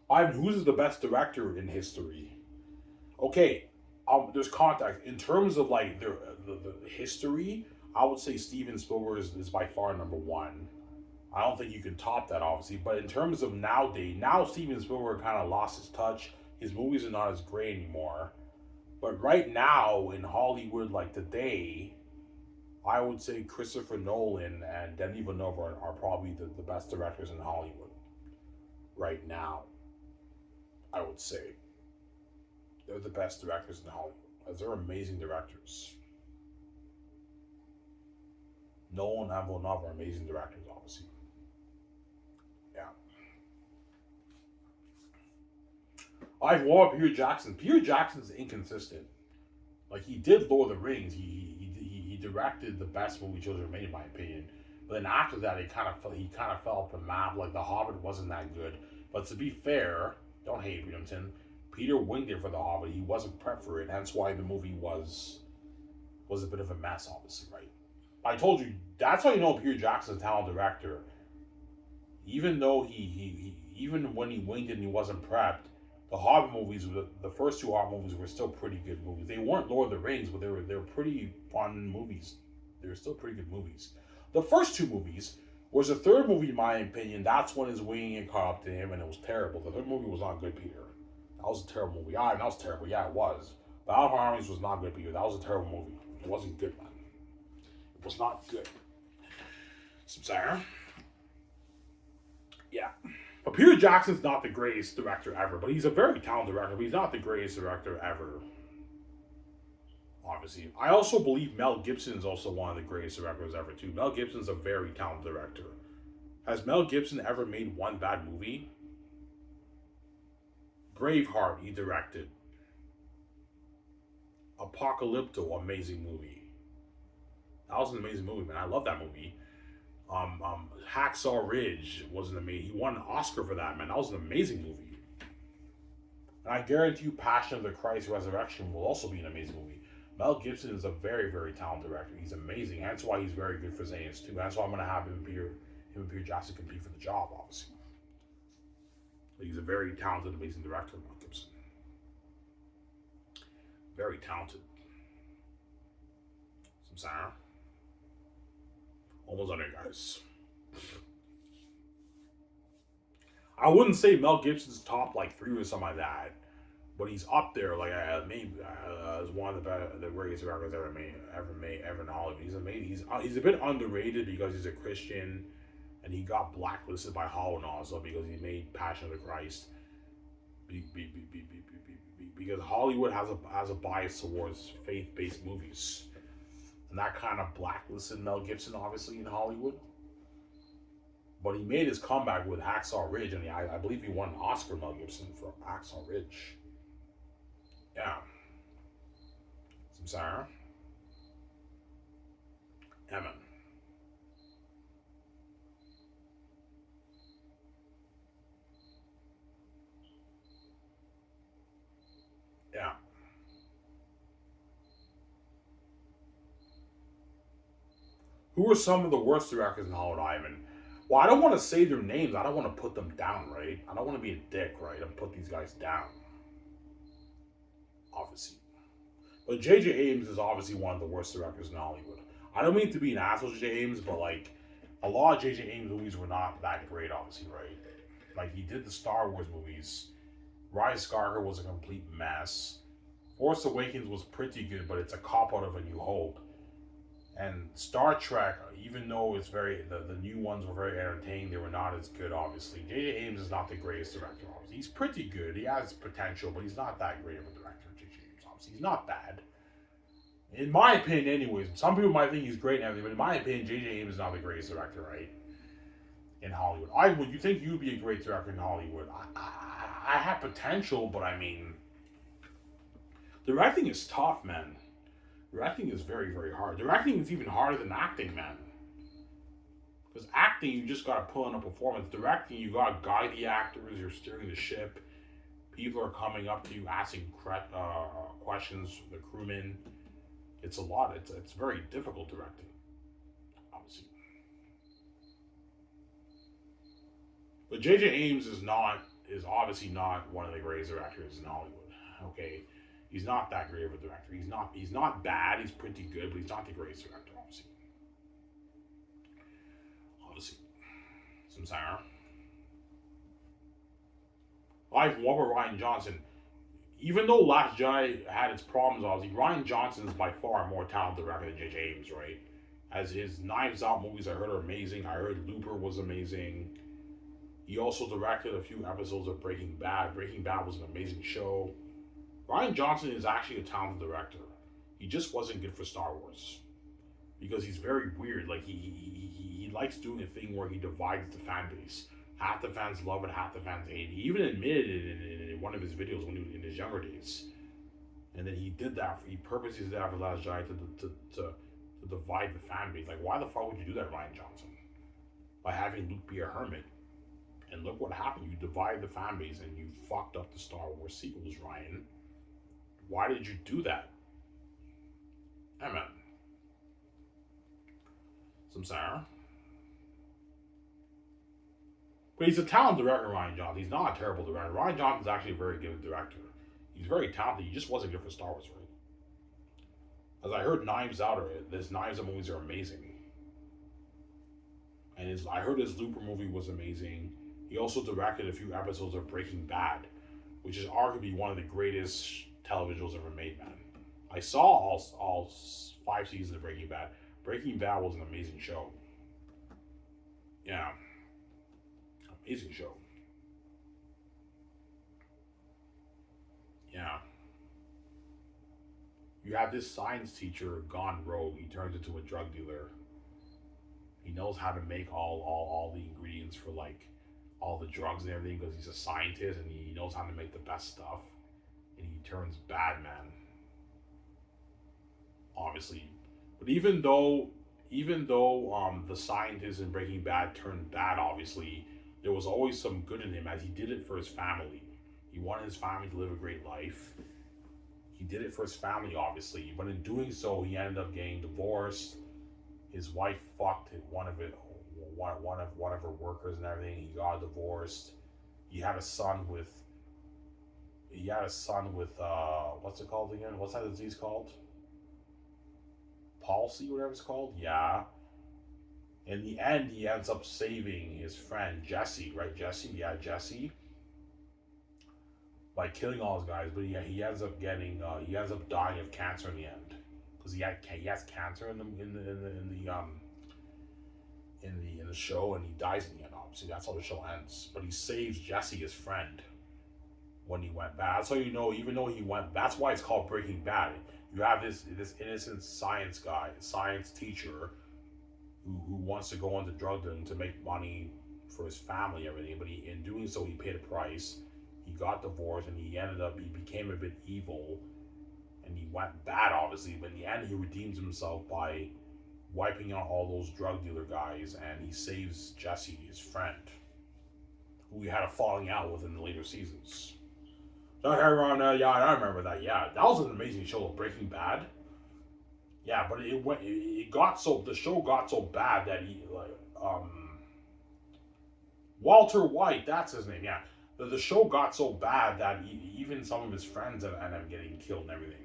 Yeah. Who's the best director in history? Okay, there's context. In terms of like the history, I would say Steven Spielberg is by far number one. I don't think you can top that, obviously. But in terms of nowadays, now Steven Spielberg kind of lost his touch. His movies are not as great anymore. But right now in Hollywood, like today, I would say Christopher Nolan and Denis Villeneuve are probably the best directors in Hollywood. right now. I would say they're the best directors in Hollywood. As they're amazing directors. Nolan and Villeneuve are amazing directors, obviously. Yeah. I love Peter Jackson. Peter Jackson's inconsistent. Like he did Lord of the Rings. He directed the best movie children made, in my opinion. But then after that, he kind of fell off the map. Like The Hobbit wasn't that good. But to be fair, don't hate Peterson. Peter winged it for The Hobbit. He wasn't prepped for it. Hence why the movie was a bit of a mess, obviously, right? I told you that's how you know Peter Jackson's a talented director. Even though even when he winged it and he wasn't prepped, the Hobbit movies, the first two Hobbit movies were still pretty good movies. They weren't Lord of the Rings, but they were pretty fun movies. They were still pretty good movies. The first two movies was the third movie, in my opinion. That's when his winging it caught up to him, and it was terrible. The third movie was not good, Peter. That was a terrible movie. That was terrible. Yeah, it was. Battle of Armies was not good, Peter. That was a terrible movie. It wasn't good, man. It was not good. Sorry. Yeah. But Peter Jackson's not the greatest director ever, but he's a very talented director, but he's not the greatest director ever. Obviously. I also believe Mel Gibson is also one of the greatest directors ever, too. Mel Gibson's a very talented director. Has Mel Gibson ever made one bad movie? Braveheart, he directed. Apocalypto, amazing movie. That was an amazing movie, man. I love that movie. Hacksaw Ridge was an amazing. He won an Oscar for that, man. That was an amazing movie. And I guarantee you, Passion of the Christ Resurrection will also be an amazing movie. Mel Gibson is a very, very talented director. He's amazing. That's why he's very good for Zane's too. That's why I'm gonna have him and Peter Jackson compete for the job, obviously. But he's a very talented, amazing director, Mel Gibson. Very talented. Some sound. Almost on it, guys. I wouldn't say Mel Gibson's top like 3 or something like that, but he's up there like maybe as one of the greatest directors ever in Hollywood. He's amazing. He's a bit underrated because he's a Christian, and he got blacklisted by Hollywood also because he made Passion of the Christ. Because Hollywood has a bias towards faith-based movies. And that kind of blacklisted Mel Gibson, obviously, in Hollywood. But he made his comeback with Hacksaw Ridge, and I believe he won an Oscar, Mel Gibson, for Hacksaw Ridge. Yeah. Some Sarah. Emin. Yeah. Who are some of the worst directors in Hollywood, Ivan? Well, I don't want to say their names. I don't want to put them down, right? I don't want to be a dick, right? And put these guys down. Obviously. But J.J. Abrams is obviously one of the worst directors in Hollywood. I don't mean to be an asshole to J.J. Abrams, but like, a lot of J.J. Abrams movies were not that great, obviously, right? Like, he did the Star Wars movies. Rise of Skywalker was a complete mess. Force Awakens was pretty good, but it's a cop-out of A New Hope. And Star Trek, even though it's the new ones were very entertaining, they were not as good, obviously. J.J. Abrams is not the greatest director, obviously. He's pretty good. He has potential, but he's not that great of a director, J.J. Abrams, obviously. He's not bad. In my opinion, anyways. Some people might think he's great and everything, but in my opinion, J.J. Abrams is not the greatest director, right? In Hollywood. Would you think you'd be a great director in Hollywood? I have potential, but I mean, directing is tough, man. Directing is very, very hard. Directing is even harder than acting, man. Because acting, you just gotta put on a performance. Directing, you gotta guide the actors. You're steering the ship. People are coming up to you, asking questions. The crewmen. It's a lot. It's very difficult directing. Obviously. But J.J. Abrams is obviously not one of the greatest directors in Hollywood. Okay. He's not that great of a director. He's not bad. He's pretty good, but he's not the greatest director, obviously. Some Sarah. Like Robert Ryan Johnson. Even though Last Jedi had its problems, obviously, Ryan Johnson is by far a more talented director than J.J. Abrams, right? As his Knives Out movies I heard are amazing. I heard Looper was amazing. He also directed a few episodes of Breaking Bad. Breaking Bad was an amazing show. Rian Johnson is actually a talented director. He just wasn't good for Star Wars because he's very weird. Like he likes doing a thing where he divides the fan base. Half the fans love it, half the fans hate it. He even admitted it in one of his videos when he was in his younger days. And then he did that. He purposely did that for Last Jedi to divide the fan base. Like, why the fuck would you do that, Rian Johnson? By having Luke be a hermit. And look what happened. You divided the fan base and you fucked up the Star Wars sequels, Ryan. Why did you do that? Hey, man. Some Sarah. But he's a talented director, Rian Johnson. He's not a terrible director. Rian Johnson's actually a very good director. He's very talented. He just wasn't good for Star Wars, right? As I heard Knives Out, his Knives Out movies are amazing. And I heard his Looper movie was amazing. He also directed a few episodes of Breaking Bad, which is arguably one of the greatest television shows ever made, man. I saw all 5 seasons of Breaking Bad. Breaking Bad was an amazing show. Yeah. Amazing show. Yeah. You have this science teacher gone rogue. He turns into a drug dealer. He knows how to make all the ingredients for like all the drugs and everything because he's a scientist and he knows how to make the best stuff. And he turns bad, man. Obviously. But even though the scientist in Breaking Bad turned bad, obviously, there was always some good in him as he did it for his family. He wanted his family to live a great life. He did it for his family, obviously. But in doing so, he ended up getting divorced. His wife fucked one of her workers and everything. He got divorced. He had a son with what's it called again? What's that disease called? Palsy, whatever it's called. Yeah. In the end, he ends up saving his friend Jesse, right? Jesse, yeah, Jesse, by killing all his guys. But he ends up dying of cancer in the end because he has cancer in the show, and he dies in the end. Obviously, that's how the show ends. But he saves Jesse, his friend, when he went bad. That's how you know, even though he went. That's why it's called Breaking Bad. You have this innocent science teacher, who wants to go into drug dealing to make money for his family and everything, but in doing so he paid a price. He got divorced and he became a bit evil and he went bad, obviously, but in the end he redeems himself by wiping out all those drug dealer guys, and he saves Jesse, his friend, who he had a falling out with in the later seasons. So yeah, I remember that. Yeah, that was an amazing show, Breaking Bad. Yeah, but the show got so bad that Walter White, that's his name, yeah. The show got so bad that even some of his friends end up getting killed and everything.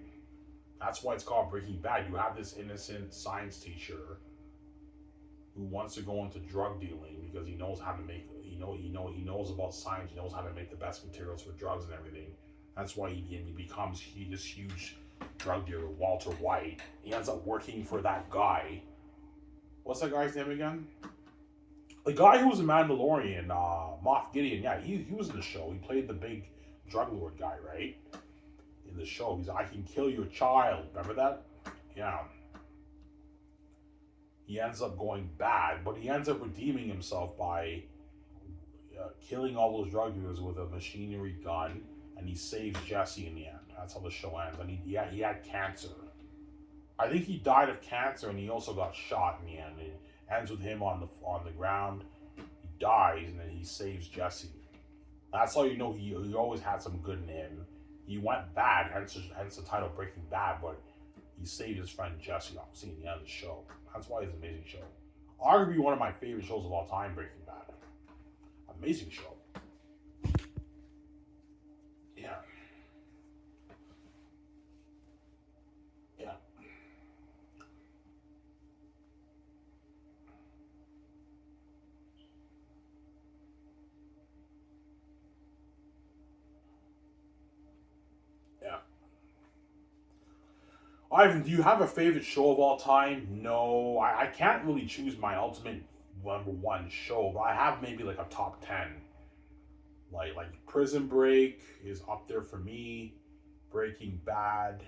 That's why it's called Breaking Bad. You have this innocent science teacher who wants to go into drug dealing because he knows how to make, he knows about science, he knows how to make the best materials for drugs and everything. That's why he becomes this huge drug dealer, Walter White. He ends up working for that guy. What's that guy's name again? The guy who was in Mandalorian, Moff Gideon. Yeah, he was in the show. He played the big drug lord guy, right? In the show, he's I can kill your child. Remember that? Yeah. He ends up going bad, but he ends up redeeming himself by killing all those drug dealers with a machinery gun, and he saves Jesse in the end. That's how the show ends. And he had cancer. I think he died of cancer, and he also got shot in the end. It ends with him on the ground. He dies, and then he saves Jesse. That's how you know he always had some good in him. He went bad, hence the title Breaking Bad, but he saved his friend Jesse, obviously, in the end of the show. That's why it's an amazing show. Arguably one of my favorite shows of all time, Breaking Bad. Amazing show. Yeah. Yeah. Yeah. Ivan, do you have a favorite show of all time? No, I can't really choose my ultimate number one show, but I have maybe like a top 10. Like Prison Break is up there for me. Breaking Bad,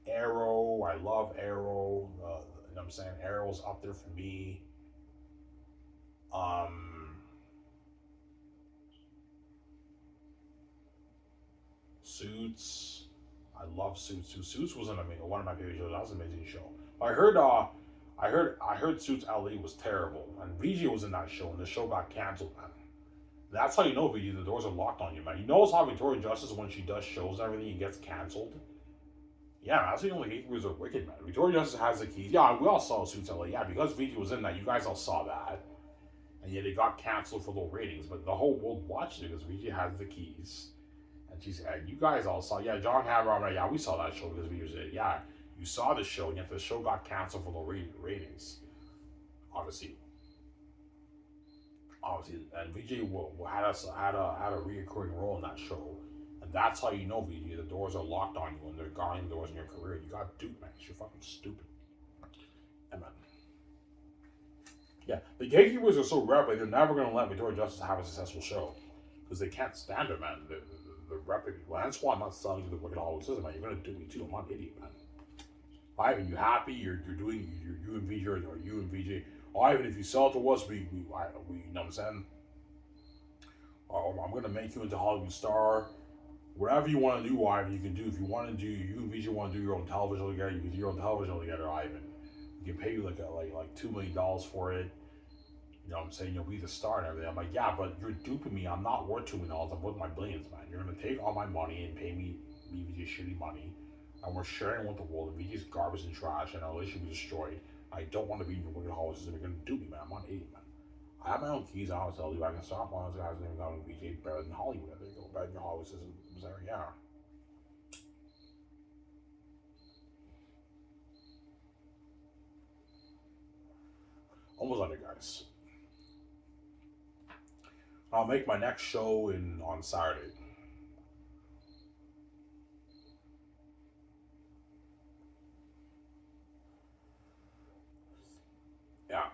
Arrow. I love Arrow. You know what I'm saying? Arrow's up there for me. Um, Suits. I love Suits too. Suits was one of my favorite shows. That was an amazing show. I heard Suits LA was terrible, and VJ was in that show, and the show got canceled. Man, that's how you know VJ. The doors are locked on you, man. You notice how Victoria Justice, when she does shows and everything, it gets canceled. Yeah, man, that's the only gatekeepers are wicked, man. Victoria Justice has the keys. Yeah, we all saw Suits LA. Yeah, because VJ was in that, you guys all saw that, and yet it got canceled for low ratings. But the whole world watched it because VJ has the keys. And she said, you guys all saw, yeah, John Haver, yeah, we saw that show because we was it. Yeah, you saw the show, and yet the show got canceled for the ratings. Obviously, and VJ had a reoccurring role in that show, and that's how you know VJ. The doors are locked on you, and they're guarding the doors in your career. You got duped, man. You're fucking stupid. Yeah, man. Yeah, the gatekeepers are so rare, but they're never gonna let Victoria Justice have a successful show because they can't stand it, man. The rep. Well, that's why I'm not selling you the wicked Hollywood system, man. You're gonna do me too. I'm not an idiot, man. Ivan, you happy? You're doing you and VJ, or you and VJ. Ivan, if you sell to us, we you know what I'm saying. I'm gonna make you into a Hollywood star. Whatever you want to do, Ivan, you can do. If you want to do, you and VJ want to do your own television together, you can do your own television together, Ivan. We can pay you like $2 million for it. You know what I'm saying? You'll be the star and everything. I'm like, yeah, but you're duping me. I'm not worth $2 million. I'm worth my billions, man. You're gonna take all my money and pay me VJ's shitty money, and we're sharing with the world. And VJ's garbage and trash, and our relationship is destroyed. I don't want to be in your wicked Hollywood system. You're gonna dupe me, man. I'm not an idiot, man. I have my own keys. I always tell you I can stop one of those guys named VJ better than Hollywood. There you go, better than your Hollywood system. Yeah. Almost under, guys. I'll make my next show on Saturday. Yeah.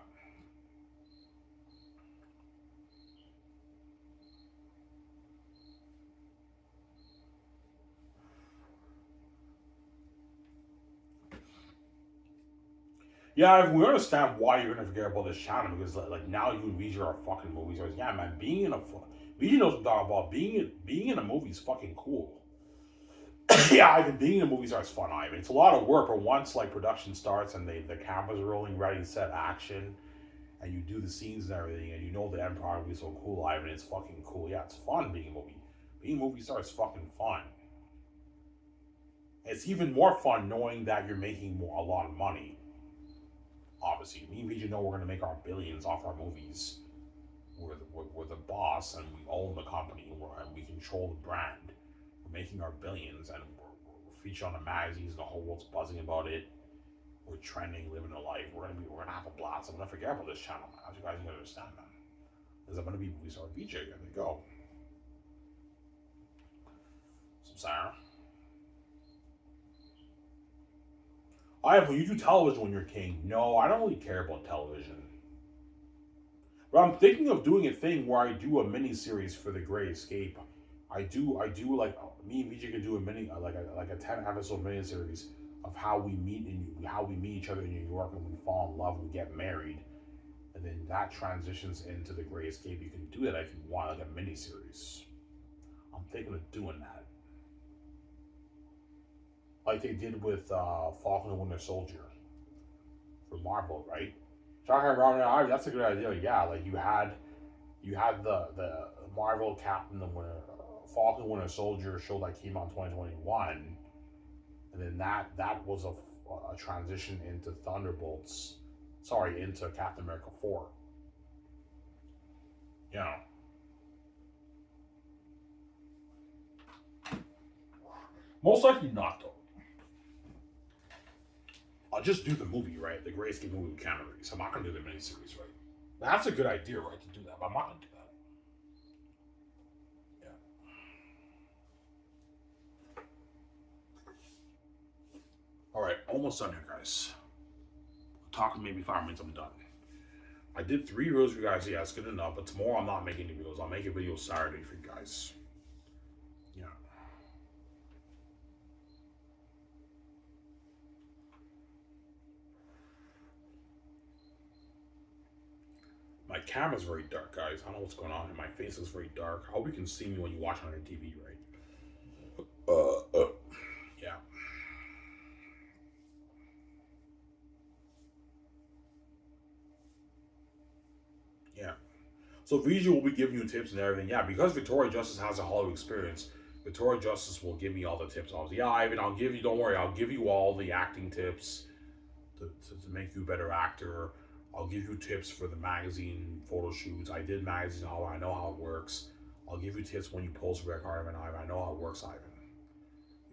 Yeah, we understand why you're gonna forget about this channel because like now you and VJ are fucking movie stars. Yeah, man, being in a VJ knows what I'm talking about. Being in a movie is fucking cool. Yeah, Ivan, being in a movie star is fun, Ivan. It's a lot of work, but once like production starts and the cameras are rolling, ready, set, action, and you do the scenes and everything, and you know the end product will be so cool, Ivan. It's fucking cool. Yeah, it's fun being a movie. Being a movie star is fucking fun. It's even more fun knowing that you're making a lot of money. Obviously, me and VJ know we're gonna make our billions off our movies. We're the boss, and we own the company, and we control the brand. We're making our billions, and we're featured on the magazines. The whole world's buzzing about it. We're trending, living a life. We're gonna have a blast. I'm gonna forget about this channel, man. As you guys can understand, man. Because I'm gonna be movie star VJ. There you go. Some Sarah. Will you do television when you're king? No, I don't really care about television. But I'm thinking of doing a thing where I do a mini series for The Great Escape. I do like me and VJ could do a mini like a 10 episode mini series of how we meet each other in New York, and we fall in love and we get married, and then that transitions into The Great Escape. You can do that if you want, like a mini series. I'm thinking of doing that, like they did with Falcon and Winter Soldier for Marvel, right? Talking about that's a good idea. Yeah, like you had the Marvel Captain the Winter Falcon Winter Soldier show that came out in 2021, and then that was a transition into Thunderbolts. Sorry, into Captain America 4. You know, most likely not though. I'll just do the movie, right? The Great Escape movie with Keanu Reeves. I'm not gonna do the miniseries, right? That's a good idea, right? To do that, but I'm not gonna do that. Yeah. All right, almost done here, guys. Talking maybe 5 minutes. I'm done. I did 3 videos for you guys. Yeah, it's good enough. But tomorrow I'm not making any videos. I'll make a video Saturday for you guys. Yeah. My camera's very dark, guys. I don't know what's going on. And my face is very dark. I hope you can see me when you watch on your TV, right? Yeah. Yeah. So VJ will be giving you tips and everything. Yeah, because Victoria Justice has a Hollywood experience, Victoria Justice will give me all the tips. Yeah, Ivan, I'll give you, don't worry, I'll give you all the acting tips to make you a better actor. I'll give you tips for the magazine photo shoots. I did magazine, I know how it works. I'll give you tips when you post Red Carmen, Ivan. I know how it works, Ivan.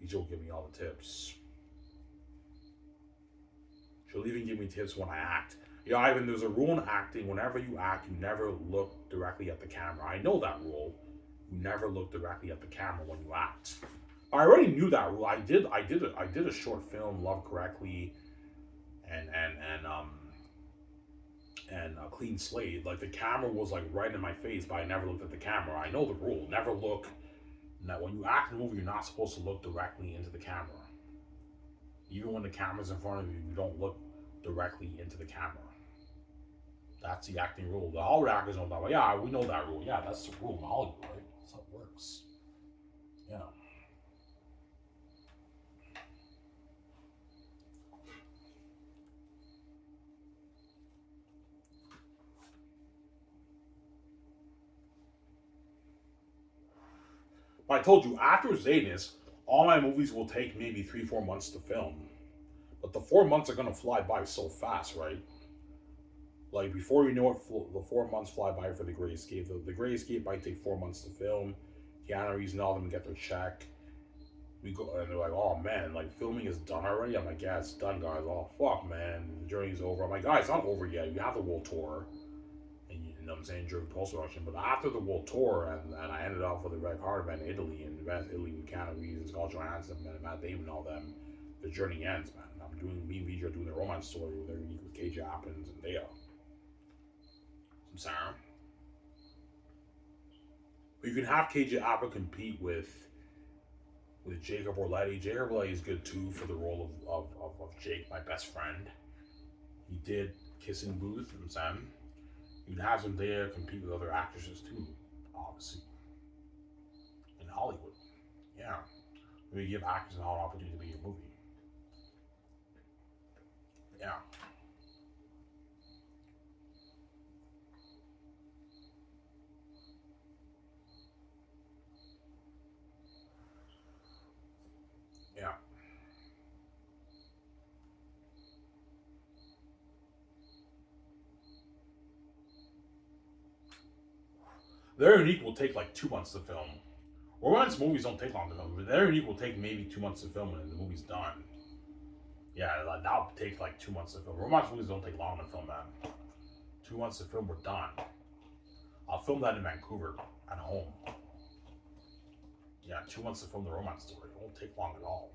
VJ will give me all the tips. She'll even give me tips when I act. Yeah, Ivan, there's a rule in acting. Whenever you act, you never look directly at the camera. I know that rule. You never look directly at the camera when you act. I already knew that rule. I did a short film, Love Correctly, and a Clean Slate. Like the camera was like right in my face, but I never looked at the camera. I know the rule. Never look. Now, when you act in a movie, you're not supposed to look directly into the camera. Even when the camera's in front of you, you don't look directly into the camera. That's the acting rule. The Hollywood actors know that. Well, yeah, we know that rule. Yeah, that's the rule in Hollywood, right? That's how it works. Yeah. But I told you, after Zadis, all my movies will take maybe 3-4 months to film. But the 4 months are gonna fly by so fast, right? Like before you know it, the 4 months fly by for The Great Escape. The Great Escape might take 4 months to film. Keanu Reeves and all of them get their check. We go and they're like, oh man, like filming is done already. I'm like, yeah, it's done, guys. Oh fuck, man, the journey's over. I'm like, guys, it's not over yet. You have the world tour, and you know what I'm saying, during post production. But after the world tour, and I ended up with the Red Card event in Italy, and Italy with Keanu Reeves and Scarlett Johansson and Matt Damon and all them. The journey ends, man. Me and VJ are doing the romance story with KJ Appins and Dea. Sarah. But you can have KJ Apa compete with Jacob Orletti. Jacob Orletti is good too for the role of Jake, my best friend. He did Kissing Booth and Sam. You can have Zendaya compete with other actresses too, obviously. In Hollywood. Yeah. Maybe give actors an opportunity to be in a movie. Yeah. Yeah. Their Unique will take like 2 months to film. Romance movies don't take long to film, but Their Unique will take maybe 2 months to film and the movie's done. Yeah, that'll take like 2 months to film. Romance movies don't take long to film, man. 2 months to film, we're done. I'll film that in Vancouver at home. Yeah, 2 months to film the romance story. It won't take long at all.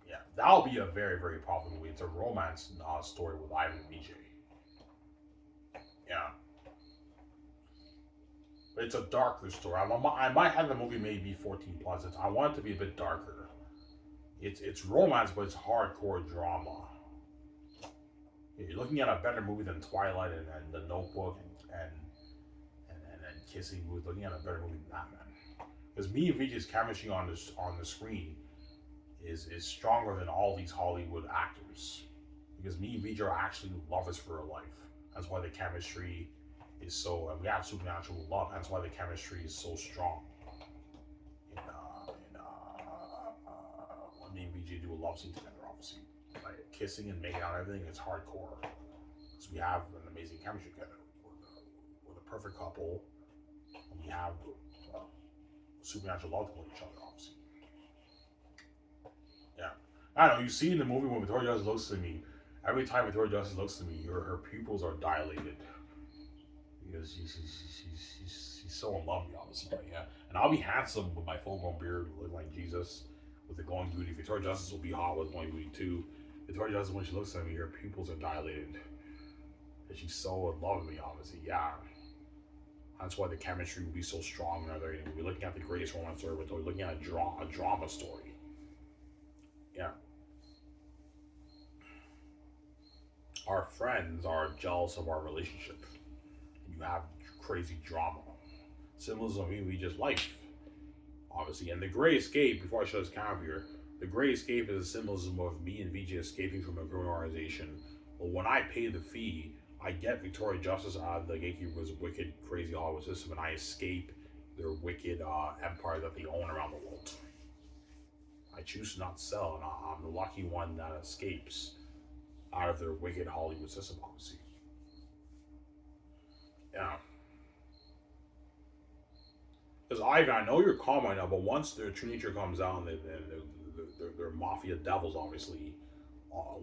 Yeah, that'll be a very, very popular movie. It's a romance story with Ivan and VJ. Yeah. But it's a darker story. I might have the movie maybe 14 plus. I want it to be a bit darker. It's romance, but it's hardcore drama. You're looking at a better movie than Twilight and The Notebook and Kissing Booth. Looking at a better movie than that, man. Because me and VJ's chemistry on the screen is stronger than all these Hollywood actors. Because me and VJ are actually lovers for real life. That's why the chemistry is so. And we have supernatural love. That's why the chemistry is so strong. When me and VJ do a love scene together, obviously, like kissing and making out and everything, it's hardcore. Because we have an amazing chemistry together. We're the perfect couple. And we have supernatural love toward each other, obviously. Yeah. I don't know, you see in the movie when Victoria Justice looks at me, every time Victoria Justice looks at me, her pupils are dilated. Because she's so in love with me, obviously. But yeah. And I'll be handsome with my full grown beard, looking like Jesus, with the glowing beauty. Victoria Justice will be hot with glowing beauty too. Victoria Justice, when she looks at me, her pupils are dilated. And she's so in love with me, obviously. Yeah. That's why the chemistry will be so strong and everything. We're looking at the greatest romance story, but we're looking at a drama story. Yeah. Our friends are jealous of our relationship. And you have crazy drama. Symbolism of me, just life, obviously. And the Gray Escape, before I show this camera here, the Gray Escape is a symbolism of me and VJ escaping from a criminal organization. Well, when I pay the fee, I get Victoria Justice out of the Gatekeeper's wicked, crazy Hollywood system, and I escape their wicked empire that they own around the world. I choose to not sell, and I'm the lucky one that escapes out of their wicked Hollywood system, obviously. Yeah. Because Ivan, I know you're calm right now, but once their true nature comes out, and they're mafia devils, obviously.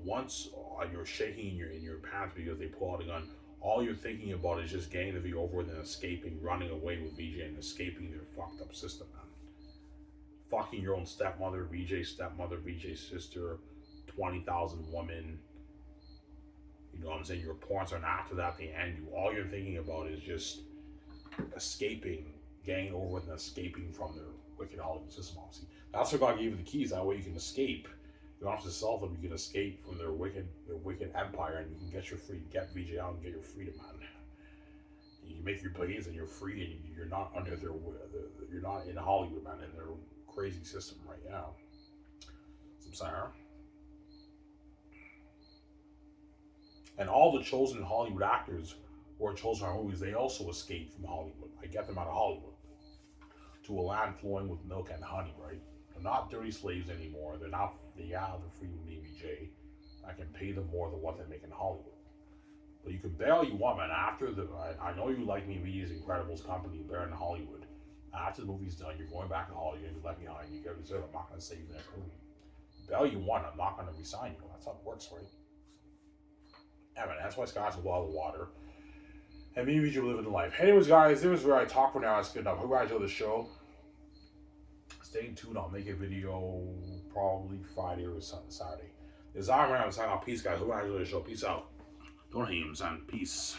Once you're shaking in your pants because they pull out a gun, all you're thinking about is just getting the V over with and escaping, running away with VJ and escaping their fucked up system, man. Fucking your own stepmother, VJ's sister, 20,000 women. You know what I'm saying? Your porn star, and after that they end you. All you're thinking about is just escaping, getting over with and escaping from their wicked Hollywood system, obviously. That's why God gave you the keys. That way you can escape. You don't have to sell them. You can escape from their wicked empire, and you can get VJ out and get your freedom, man. You can make your plays, and you're free, and you're not under you're not in Hollywood, man, in their crazy system right now. Samsara. And all the chosen Hollywood actors who are chosen in movies, they also escape from Hollywood. I get them out of Hollywood to a land flowing with milk and honey, right? They're not dirty slaves anymore. They have the freedom of VJ. I can pay them more than what they make in Hollywood. But you can bear all you want, man. I know you like me, VJ's Incredibles company, Bear in Hollywood. After the movie's done, you're going back to Hollywood, you left behind, you get reserved. I'm not going to save you the next movie. Bear all you want, I'm not going to resign you. That's how it works, right? Yeah, man, that's why Scott's above the water. And me and VJ living the life. Anyways, guys, this is where I talk for now. It's good enough. Hope you guys enjoy the show. Stay tuned. I'll make a video probably Friday or Saturday. This is Ivan. I'm signing off. Peace, guys. Hope you guys enjoy the show. Peace out. Don't hate him, son. Peace.